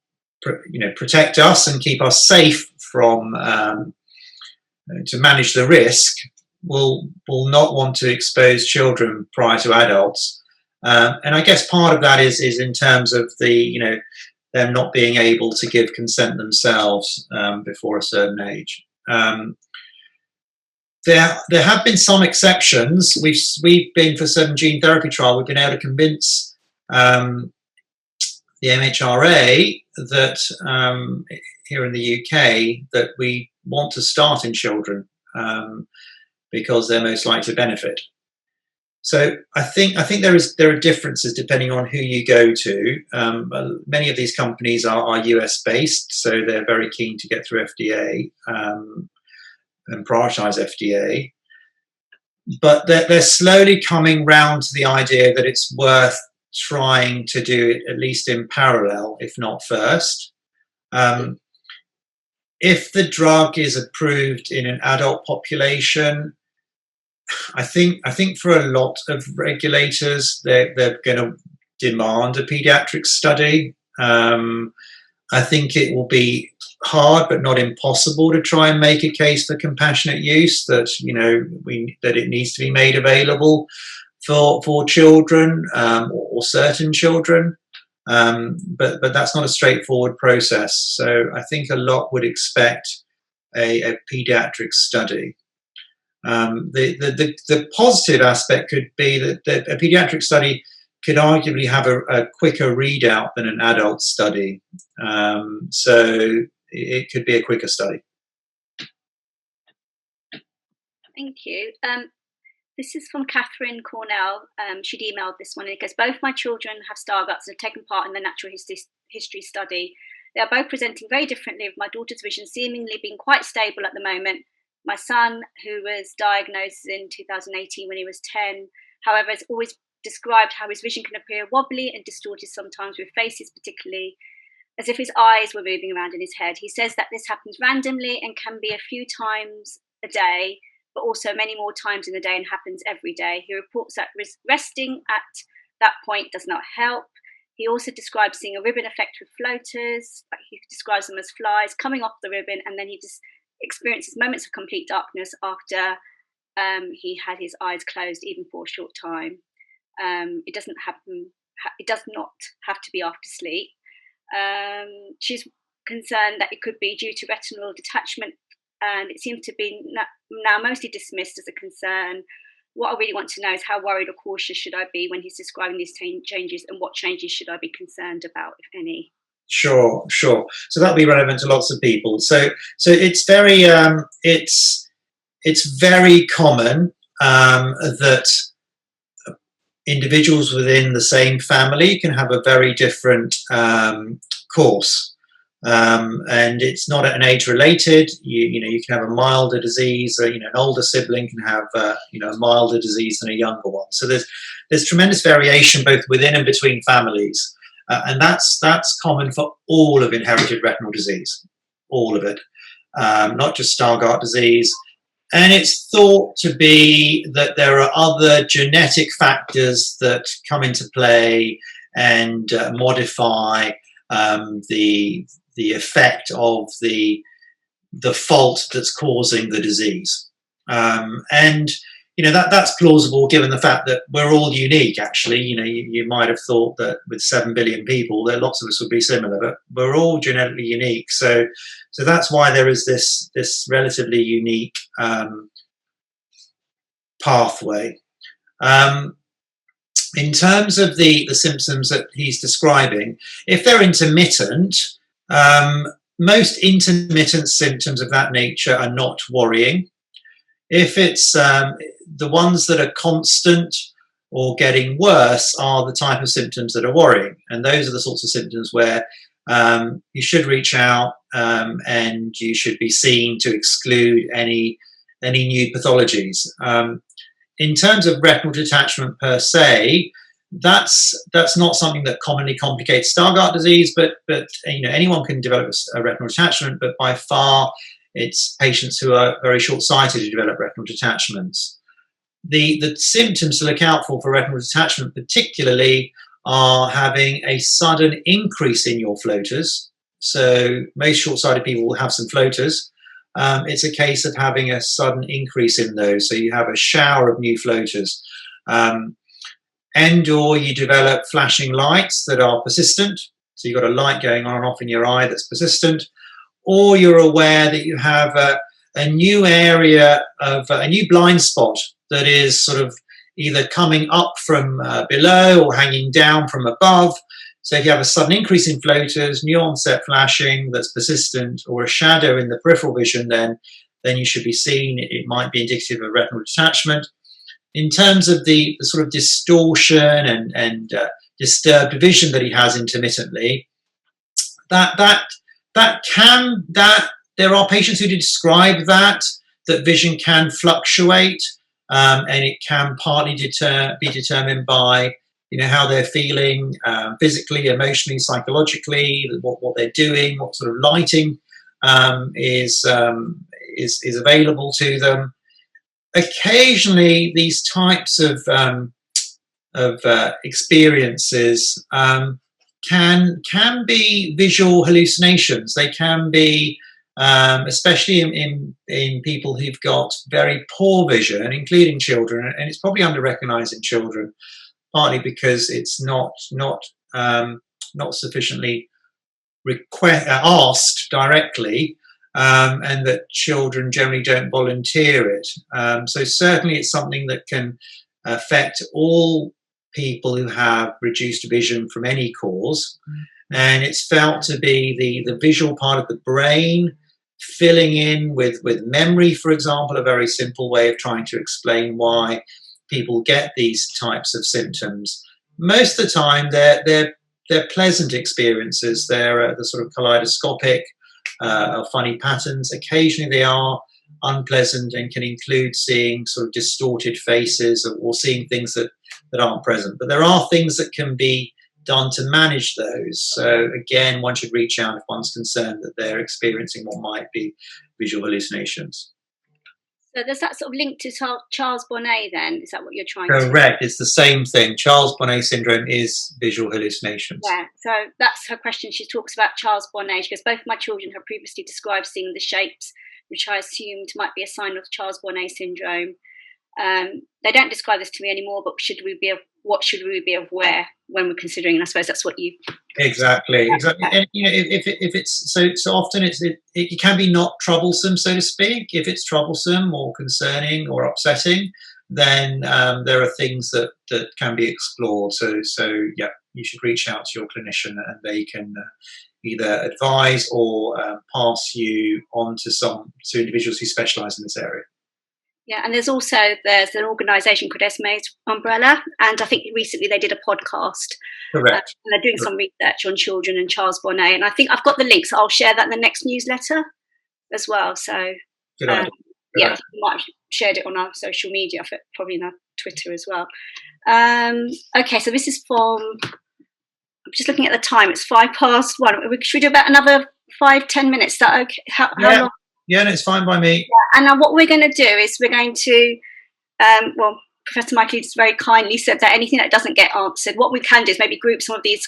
protect us and keep us safe from to manage the risk will not want to expose children prior to adults, and I guess part of that is in terms of them not being able to give consent themselves before a certain age. There have been some exceptions. We've been for certain gene therapy trial. We've been able to convince the MHRA that here in the UK that we want to start in children because they're most likely to benefit. So I think there are differences depending on who you go to. Many of these companies are US based, so they're very keen to get through FDA and prioritise FDA. But they're slowly coming round to the idea that it's worth trying to do it at least in parallel, if not first. If the drug is approved in an adult population, I think for a lot of regulators, they're going to demand a pediatric study. I think it will be hard, but not impossible, to try and make a case for compassionate use, that that it needs to be made available for children or certain children. But that's not a straightforward process. So I think a lot would expect a pediatric study. The positive aspect could be that a pediatric study could arguably have a quicker readout than an adult study. So it could be a quicker study. Thank you. This is from Catherine Cornell. She'd emailed this one. It goes, both my children have Stargardts and have taken part in the natural history study. They are both presenting very differently, with my daughter's vision seemingly being quite stable at the moment. My son, who was diagnosed in 2018 when he was 10, however, has always described how his vision can appear wobbly and distorted sometimes, with faces particularly, as if his eyes were moving around in his head. He says that this happens randomly and can be a few times a day, but also many more times in a day, and happens every day. He reports that resting at that point does not help. He also describes seeing a ribbon effect with floaters. He describes them as flies coming off the ribbon, and then he just experiences moments of complete darkness after he had his eyes closed, even for a short time. It doesn't happen. It does not have to be after sleep. She's concerned that it could be due to retinal detachment, and it seems to be now mostly dismissed as a concern. What I really want to know is how worried or cautious should I be when he's describing these changes, and what changes should I be concerned about, if any? Sure. So that'll be relevant to lots of people. So it's very it's very common that individuals within the same family can have a very different course, and it's not at an age related. You can have a milder disease. An older sibling can have a milder disease than a younger one. So there's tremendous variation both within and between families. And that's common for all of inherited retinal disease, all of it, not just Stargardt disease. And it's thought to be that there are other genetic factors that come into play and modify the effect of the fault that's causing the disease. And that's plausible given the fact that we're all unique, actually. You might have thought that with 7 billion people, that lots of us would be similar, but we're all genetically unique. So that's why there is this relatively unique pathway. In terms of the symptoms that he's describing, if they're intermittent, most intermittent symptoms of that nature are not worrying. If it's the ones that are constant or getting worse are the type of symptoms that are worrying. And those are the sorts of symptoms where you should reach out and you should be seen to exclude any new pathologies. In terms of retinal detachment per se, that's not something that commonly complicates Stargardt disease, but anyone can develop a retinal detachment, but by far it's patients who are very short-sighted who develop retinal detachments. The symptoms to look out for retinal detachment particularly are having a sudden increase in your floaters. So most short-sighted people will have some floaters. it's a case of having a sudden increase in those. So you have a shower of new floaters. And/or you develop flashing lights that are persistent. So you've got a light going on and off in your eye that's persistent. Or you're aware that you have a new area of a new blind spot that is sort of either coming up from below or hanging down from above. So if you have a sudden increase in floaters, new onset flashing that's persistent, or a shadow in the peripheral vision, then you should be seen. It might be indicative of retinal detachment. In terms of the sort of distortion and disturbed vision that he has intermittently, there are patients who describe that vision can fluctuate, and it can partly be determined by how they're feeling physically, emotionally, psychologically, what they're doing, what sort of lighting is available to them. Occasionally, these types of experiences can be visual hallucinations. They can be, especially in people who've got very poor vision, including children, and it's probably under-recognized in children, partly because it's not sufficiently asked directly. And that children generally don't volunteer it. So certainly it's something that can affect all people who have reduced vision from any cause. And it's felt to be the visual part of the brain filling in with memory, for example, a very simple way of trying to explain why people get these types of symptoms. Most of the time they're pleasant experiences. They're the sort of kaleidoscopic, funny patterns. Occasionally they are unpleasant and can include seeing sort of distorted faces or seeing things that aren't present. But there are things that can be done to manage those. So again, one should reach out if one's concerned that they're experiencing what might be visual hallucinations. So does that sort of link to Charles Bonnet then? Is that what you're trying to say? Correct. It's the same thing. Charles Bonnet syndrome is visual hallucinations. Yeah, so that's her question. She talks about Charles Bonnet. She goes, both my children have previously described seeing the shapes, which I assumed might be a sign of Charles Bonnet syndrome. They don't describe this to me anymore, but what should we be aware when we're considering? And I suppose that's what you... Exactly. And, if it's so often it can be not troublesome, so to speak. If it's troublesome or concerning or upsetting, then there are things that can be explored. So yeah, you should reach out to your clinician, and they can either advise or pass you on to individuals who specialise in this area. Yeah, and there's an organisation called Esme's Umbrella, and I think recently they did a podcast. Correct. And they're doing some research on children and Charles Bonnet, and I think I've got the link, so I'll share that in the next newsletter as well. So good idea. Yeah, we might have shared it on our social media, probably in our Twitter as well. Okay, so this is from. I'm just looking at the time. It's 1:05. Should we do about another 5-10 minutes? Is that okay? How long? Yeah, no, it's fine by me. Yeah, and what we're going to do is we're going to, Professor Michaelides very kindly said that anything that doesn't get answered, what we can do is maybe group some of these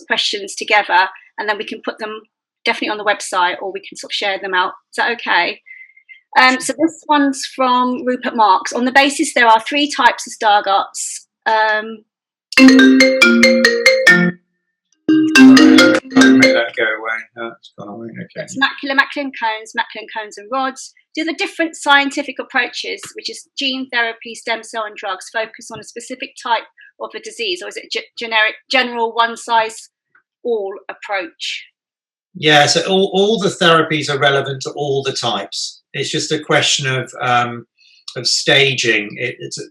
questions together, and then we can put them definitely on the website, or we can sort of share them out. Is that okay? So this one's from Rupert Marks. On the basis there are 3 types of Stargardts. Make that go away. It's gone away. Okay. It's macular cones, and rods. Do the different scientific approaches, which is gene therapy, stem cell, and drugs, focus on a specific type of a disease, or is it general one-size-all approach? Yeah, so all the therapies are relevant to all the types. It's just a question of staging. It's at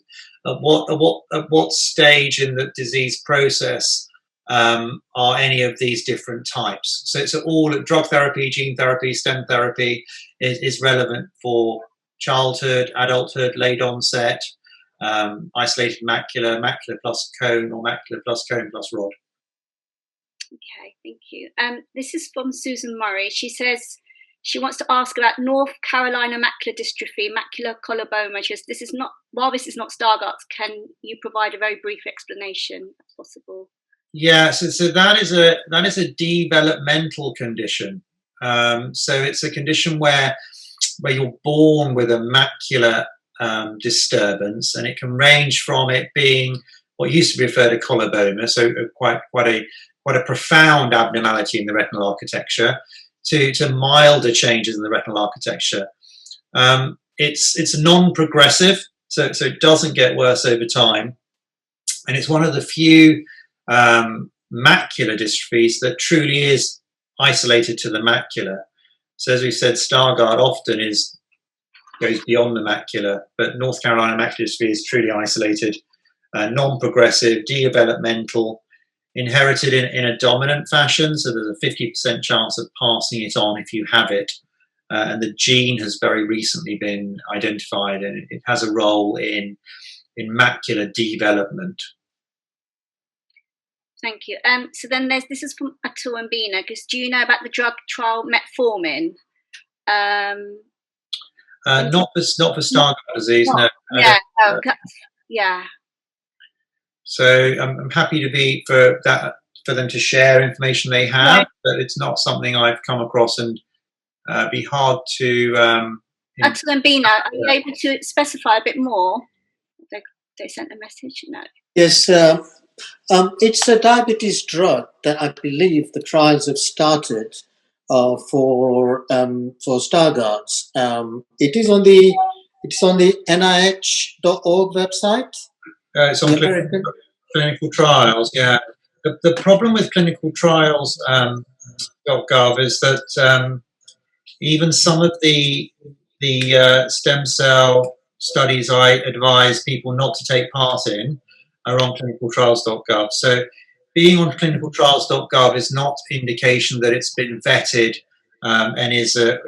what stage in the disease process are any of these different types. So it's all drug therapy, gene therapy, stem therapy is relevant for childhood, adulthood, late onset, isolated macula plus cone, or macula plus cone plus rod. Okay, thank you. This is from Susan Murray. She says she wants to ask about North Carolina macular dystrophy, macular coloboma. While this is not Stargardt, can you provide a very brief explanation, if possible? Yeah, so that is a developmental condition. So it's a condition where where you're born with a macular disturbance, and it can range from it being what used to be referred to coloboma, so quite a profound abnormality in the retinal architecture, to milder changes in the retinal architecture. It's non-progressive, so it doesn't get worse over time, and it's one of the few macular dystrophies that truly is isolated to the macula. So as we said, Stargardt often goes beyond the macula, but North Carolina macular dystrophy is truly isolated, non-progressive, developmental, inherited in a dominant fashion, so there's a 50% chance of passing it on if you have it. And the gene has very recently been identified, and it has a role in macular development. Thank you. So then this is from Atul and Bina, because do you know about the drug trial metformin? Not for Stargardt disease, no. Yeah. So I'm happy to be for them to share information they have, but it's not something I've come across, and be hard to. Atul and Bina, are you able to specify a bit more? They sent a message. No. Yes, it's a diabetes drug that I believe the trials have started for Stargardt's. It's on the NIH.org website. It's on clinical trials. Yeah, the problem with clinical trials .gov is that even some of the stem cell studies I advise people not to take part in are on clinicaltrials.gov. So being on clinicaltrials.gov is not indication that it's been vetted and is a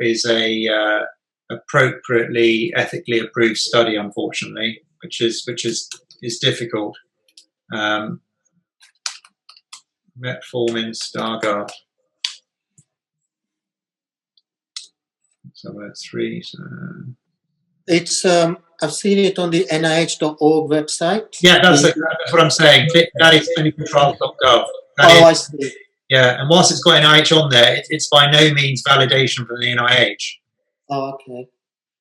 appropriately ethically approved study, unfortunately, which is difficult. Metformin, Stargardt. So that's 3. So. It's I've seen it on the NIH.org website. Yeah, that's what I'm saying. That is clinicaltrials.gov. I see. Yeah, and whilst it's got NIH on there, it's by no means validation from the NIH. Oh, okay.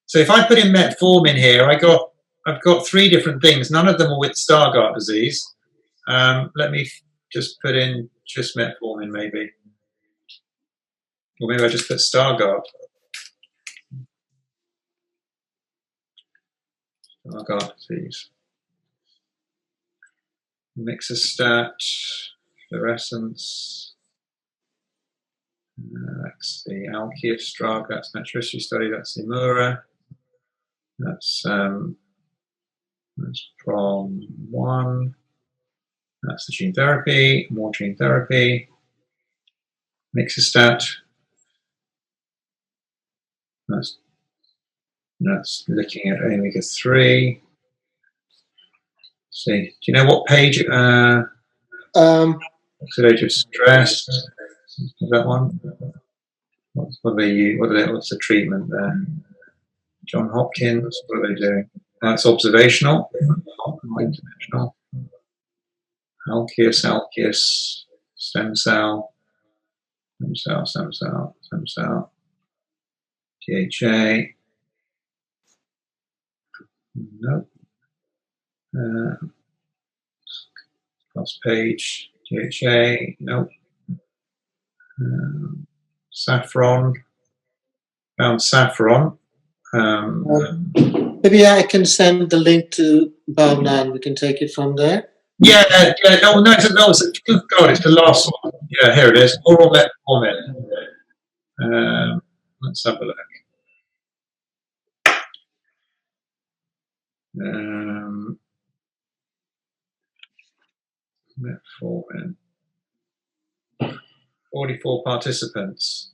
So if I put in metformin here, I've got 3 different things. None of them are with Stargardt disease. Let me just put in just metformin, maybe. Or maybe I just put Stargardt. Stargardt disease. Mixostat, fluorescence. That's the Alkeus drug. That's natural history study. That's the Mura. That's from 1. That's the gene therapy. More gene therapy. Mixostat. That's looking at omega-3. See, do you know what page? Oxidative stress. Is that one? What's the treatment there? John Hopkins. What are they doing? That's observational. International. Alkeus. Stem cell. DHA. Nope. Last page. DHA. Nope. Saffron. Found saffron. Maybe I can send the link to Bhavna and we can take it from there. Yeah. Oh no, good God, it's the last one. Yeah, here it is. Oral metformin. Let's have a look. Metformin. 44 participants.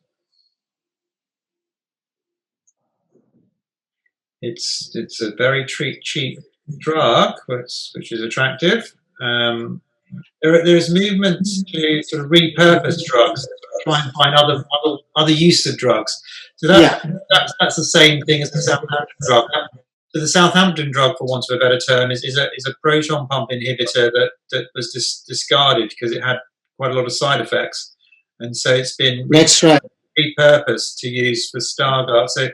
It's a very cheap drug, which is attractive. There's movement to sort of repurpose drugs, try and find other use of drugs. So that's the same thing as the Southampton drug. So the Southampton drug, for want of a better term, is a proton pump inhibitor that was discarded because it had quite a lot of side effects, and so it's been repurposed to use for Stargardt. So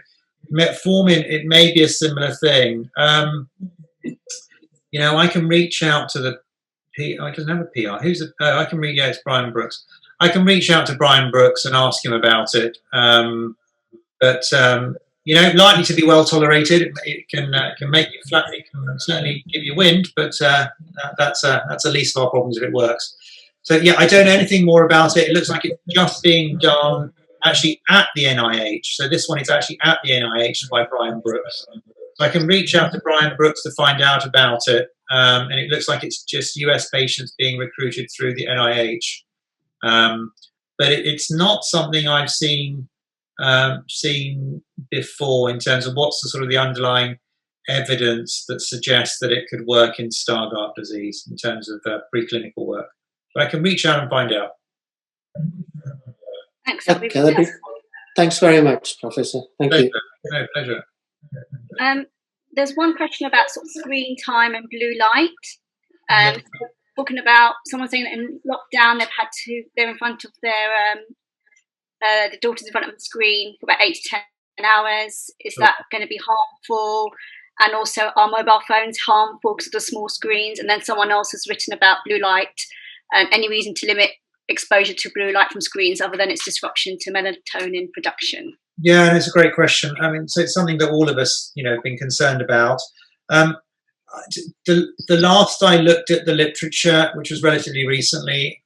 metformin, it may be a similar thing. You know, I can reach out to the I doesn't have a PR. Who's the? I can reach out to Brian Brooks. I can reach out to Brian Brooks and ask him about it. But you know, likely to be well tolerated. It can make you flat. It can certainly give you wind, but that's the least of our problems if it works. So yeah, I don't know anything more about it. It looks like it's just being done actually at the NIH. So this one is actually at the NIH by Brian Brooks. So I can reach out to Brian Brooks to find out about it. And it looks like it's just US patients being recruited through the NIH. But it's not something I've seen before in terms of what's the sort of the underlying evidence that suggests that it could work in Stargardt disease in terms of preclinical work. But I can reach out and find out. Thanks. Okay, thanks very much, Professor. Thank you. No, pleasure. There's one question about sort of screen time and blue light. Talking about someone saying that in lockdown they're in front of their the daughter's in front of the screen for about 8 to 10 hours. Is that going to be harmful? And also, are mobile phones harmful because of the small screens? And then someone else has written about blue light and any reason to limit exposure to blue light from screens other than its disruption to melatonin production? Yeah, and it's a great question. I mean, so it's something that all of us, you know, have been concerned about. The last I looked at the literature, which was relatively recently,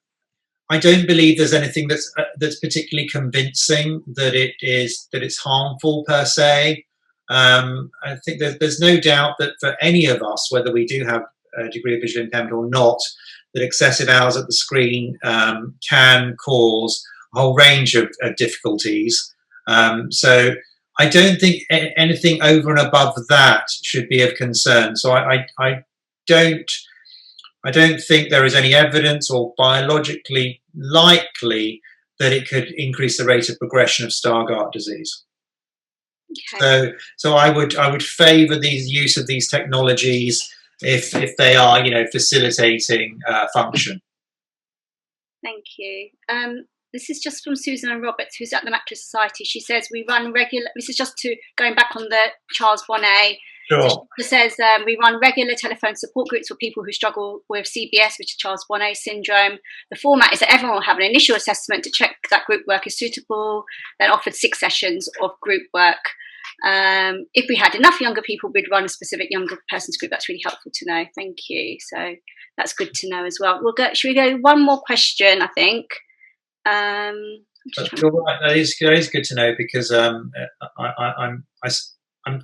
I don't believe there's anything that's particularly convincing that it's harmful per se. I think there's no doubt that for any of us, whether we do have a degree of visual impairment or not, that excessive hours at the screen can cause a whole range of difficulties. So I don't think anything over and above that should be of concern. So I don't think there is any evidence or biologically likely that it could increase the rate of progression of Stargardt disease. Okay. So I would favour the use of these technologies if they are, you know, facilitating function. Thank you. This is just from Susan and Roberts, who's at the Macular Society. She says we run regular. This is just going back on the Charles Bonnet. Sure. She says we run regular telephone support groups for people who struggle with CBS, which is Charles Bonnet syndrome. The format is that everyone will have an initial assessment to check that group work is suitable, then offered 6 sessions of group work. If we had enough younger people, we'd run a specific younger person's group. That's really helpful to know. Thank you. So that's good to know as well. Should we go one more question, I think? You're right. That is good to know because I'm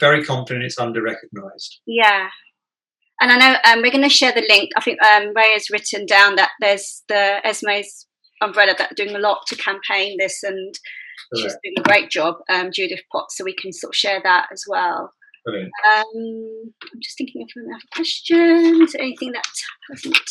very confident it's under-recognised. Yeah. And I know we're going to share the link. I think Ray has written down that there's the ESMA's umbrella that are doing a lot to campaign this, and she's doing a great job, Judith Potts, so we can sort of share that as well. Brilliant. I'm just thinking if we have questions, anything that hasn't...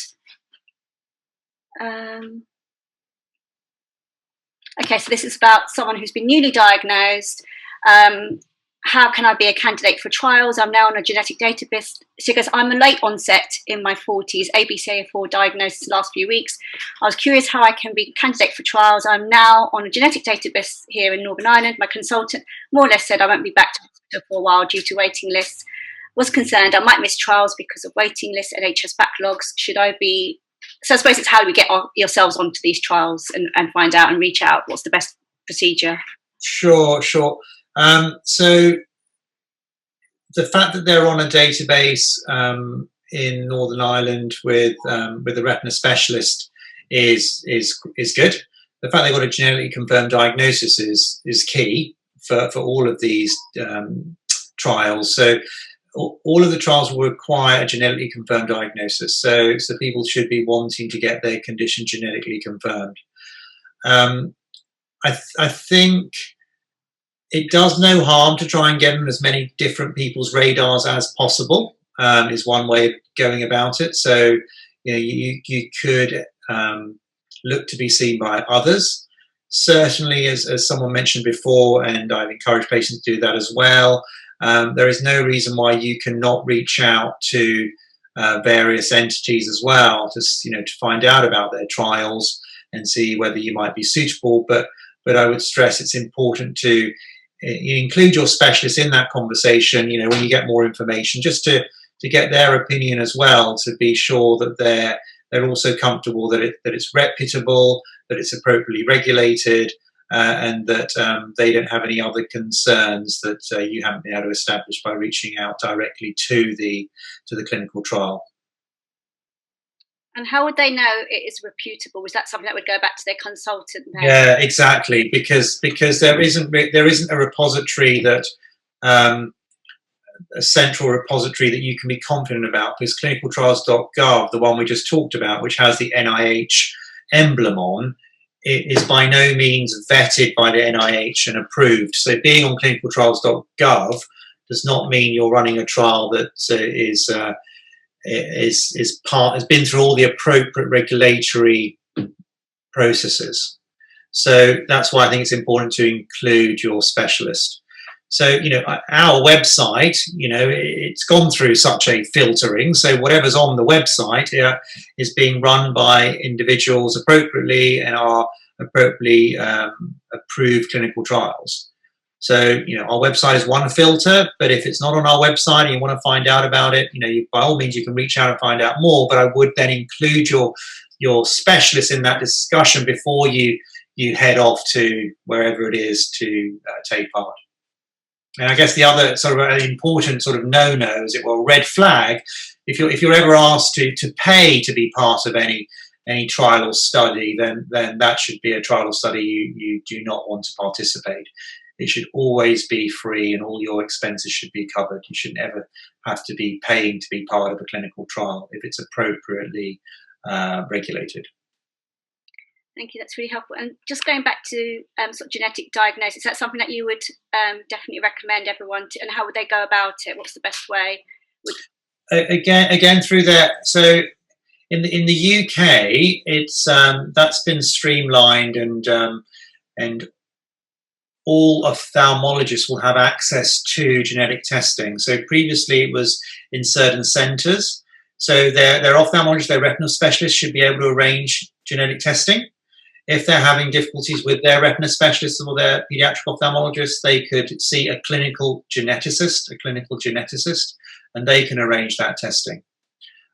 Okay, so this is about someone who's been newly diagnosed. How can I be a candidate for trials? I'm now on a genetic database. So goes, I'm a late onset in my 40s, ABCA4 diagnosis the last few weeks. I was curious how I can be a candidate for trials. I'm now on a genetic database here in Northern Ireland. My consultant more or less said I won't be back to hospital for a while due to waiting lists. Was concerned I might miss trials because of waiting lists, NHS backlogs. Should I be... So I suppose it's how do we get yourselves onto these trials and find out and reach out? What's the best procedure? Sure. So the fact that they're on a database in Northern Ireland with a retina specialist is good. The fact they've got a genetically confirmed diagnosis is key for all of these trials. So all of the trials will require a genetically confirmed diagnosis. So people should be wanting to get their condition genetically confirmed. I think it does no harm to try and get on as many different people's radars as possible, is one way of going about it. So you could look to be seen by others. Certainly, as someone mentioned before, and I've encouraged patients to do that as well, there is no reason why you cannot reach out to various entities as well, to find out about their trials and see whether you might be suitable. But I would stress it's important to you include your specialist in that conversation, you know, when you get more information, just to get their opinion as well, to be sure that they're also comfortable that it's reputable, that it's appropriately regulated, and that they don't have any other concerns that you haven't been able to establish by reaching out directly to the clinical trial. And how would they know it is reputable? Was that something that would go back to their consultant then? Yeah, exactly, because there isn't a repository that a central repository that you can be confident about, because clinicaltrials.gov, the one we just talked about, which has the NIH emblem on, it is by no means vetted by the NIH and approved. So being on clinicaltrials.gov does not mean you're running a trial that has been through all the appropriate regulatory processes. So that's why I think it's important to include your specialist. So, you know, our website, you know, it's gone through such a filtering. So whatever's on the website is being run by individuals appropriately and are appropriately approved clinical trials. So, you know, our website is one filter, but if it's not on our website and you want to find out about it, you know, by all means, you can reach out and find out more, but I would then include your specialist in that discussion before you head off to wherever it is to take part. And I guess the other sort of important sort of no-no, as it were, red flag, if you're ever asked to pay to be part of any trial or study, then that should be a trial or study you do not want to participate. It should always be free and all your expenses should be covered. You shouldn't ever have to be paying to be part of a clinical trial if it's appropriately regulated. Thank you, that's really helpful. And just going back to sort of genetic diagnosis, that's something that you would definitely recommend everyone to, and how would they go about it? What's the best way? Again through that. So in the UK, it's that's been streamlined, and all ophthalmologists will have access to genetic testing. So previously it was in certain centres. So their ophthalmologists, their retinal specialists should be able to arrange genetic testing. If they're having difficulties with their retina specialists or their pediatric ophthalmologist, they could see a clinical geneticist, and they can arrange that testing.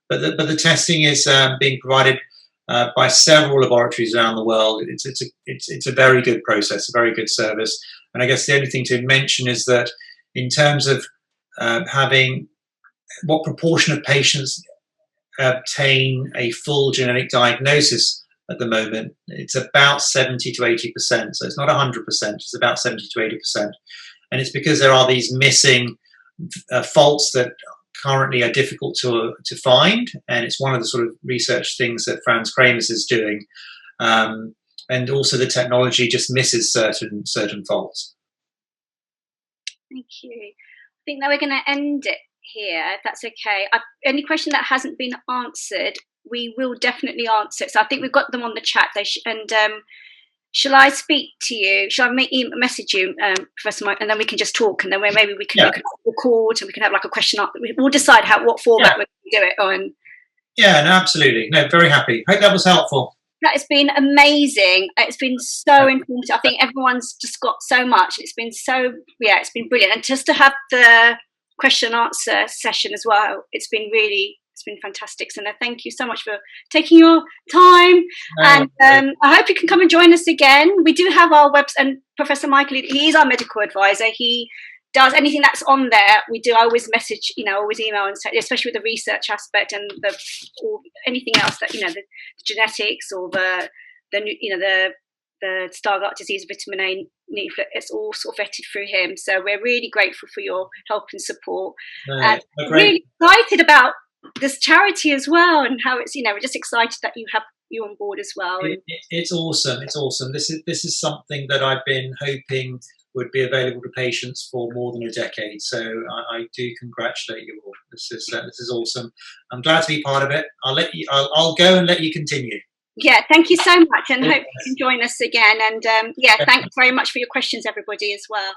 But the testing is being provided by several laboratories around the world. It's a very good process, a very good service. And I guess the only thing to mention is that in terms of having what proportion of patients obtain a full genetic diagnosis at the moment, it's about 70 to 80%. So it's not 100%, it's about 70 to 80%. And it's because there are these missing faults that currently are difficult to find. And it's one of the sort of research things that Franz Kramers is doing. And also the technology just misses certain faults. Thank you. I think now we're going to end it here, if that's okay. Any question that hasn't been answered, we will definitely answer it. So I think we've got them on the chat. Shall I speak to you? Shall I message you, Professor Mike, and then we can just talk, and then maybe we can record and we can have like a question. We'll decide what format we're going to do it on. Yeah, no, absolutely. No, very happy. Hope that was helpful. That has been amazing. It's been so informative. I think everyone's just got so much. It's been it's been brilliant. And just to have the question and answer session as well, it's been fantastic. So thank you so much for taking your time. And I hope you can come and join us again. We do have our website, and Professor Michael, he is our medical advisor. He does anything that's on there. I always message, always email, and especially with the research aspect and or anything else that, the genetics or the Stargardt disease, vitamin A leaflet, it's all sort of vetted through him. So we're really grateful for your help and support. And really excited about this charity as well, and how it's, we're just excited that you have you on board as well. It's awesome. It's awesome. This is something that I've been hoping would be available to patients for more than a decade. So I do congratulate you all. This is awesome. I'm glad to be part of it. I'll go and let you continue. Yeah, thank you so much, and hope you can join us again. And thanks very much for your questions, everybody, as well.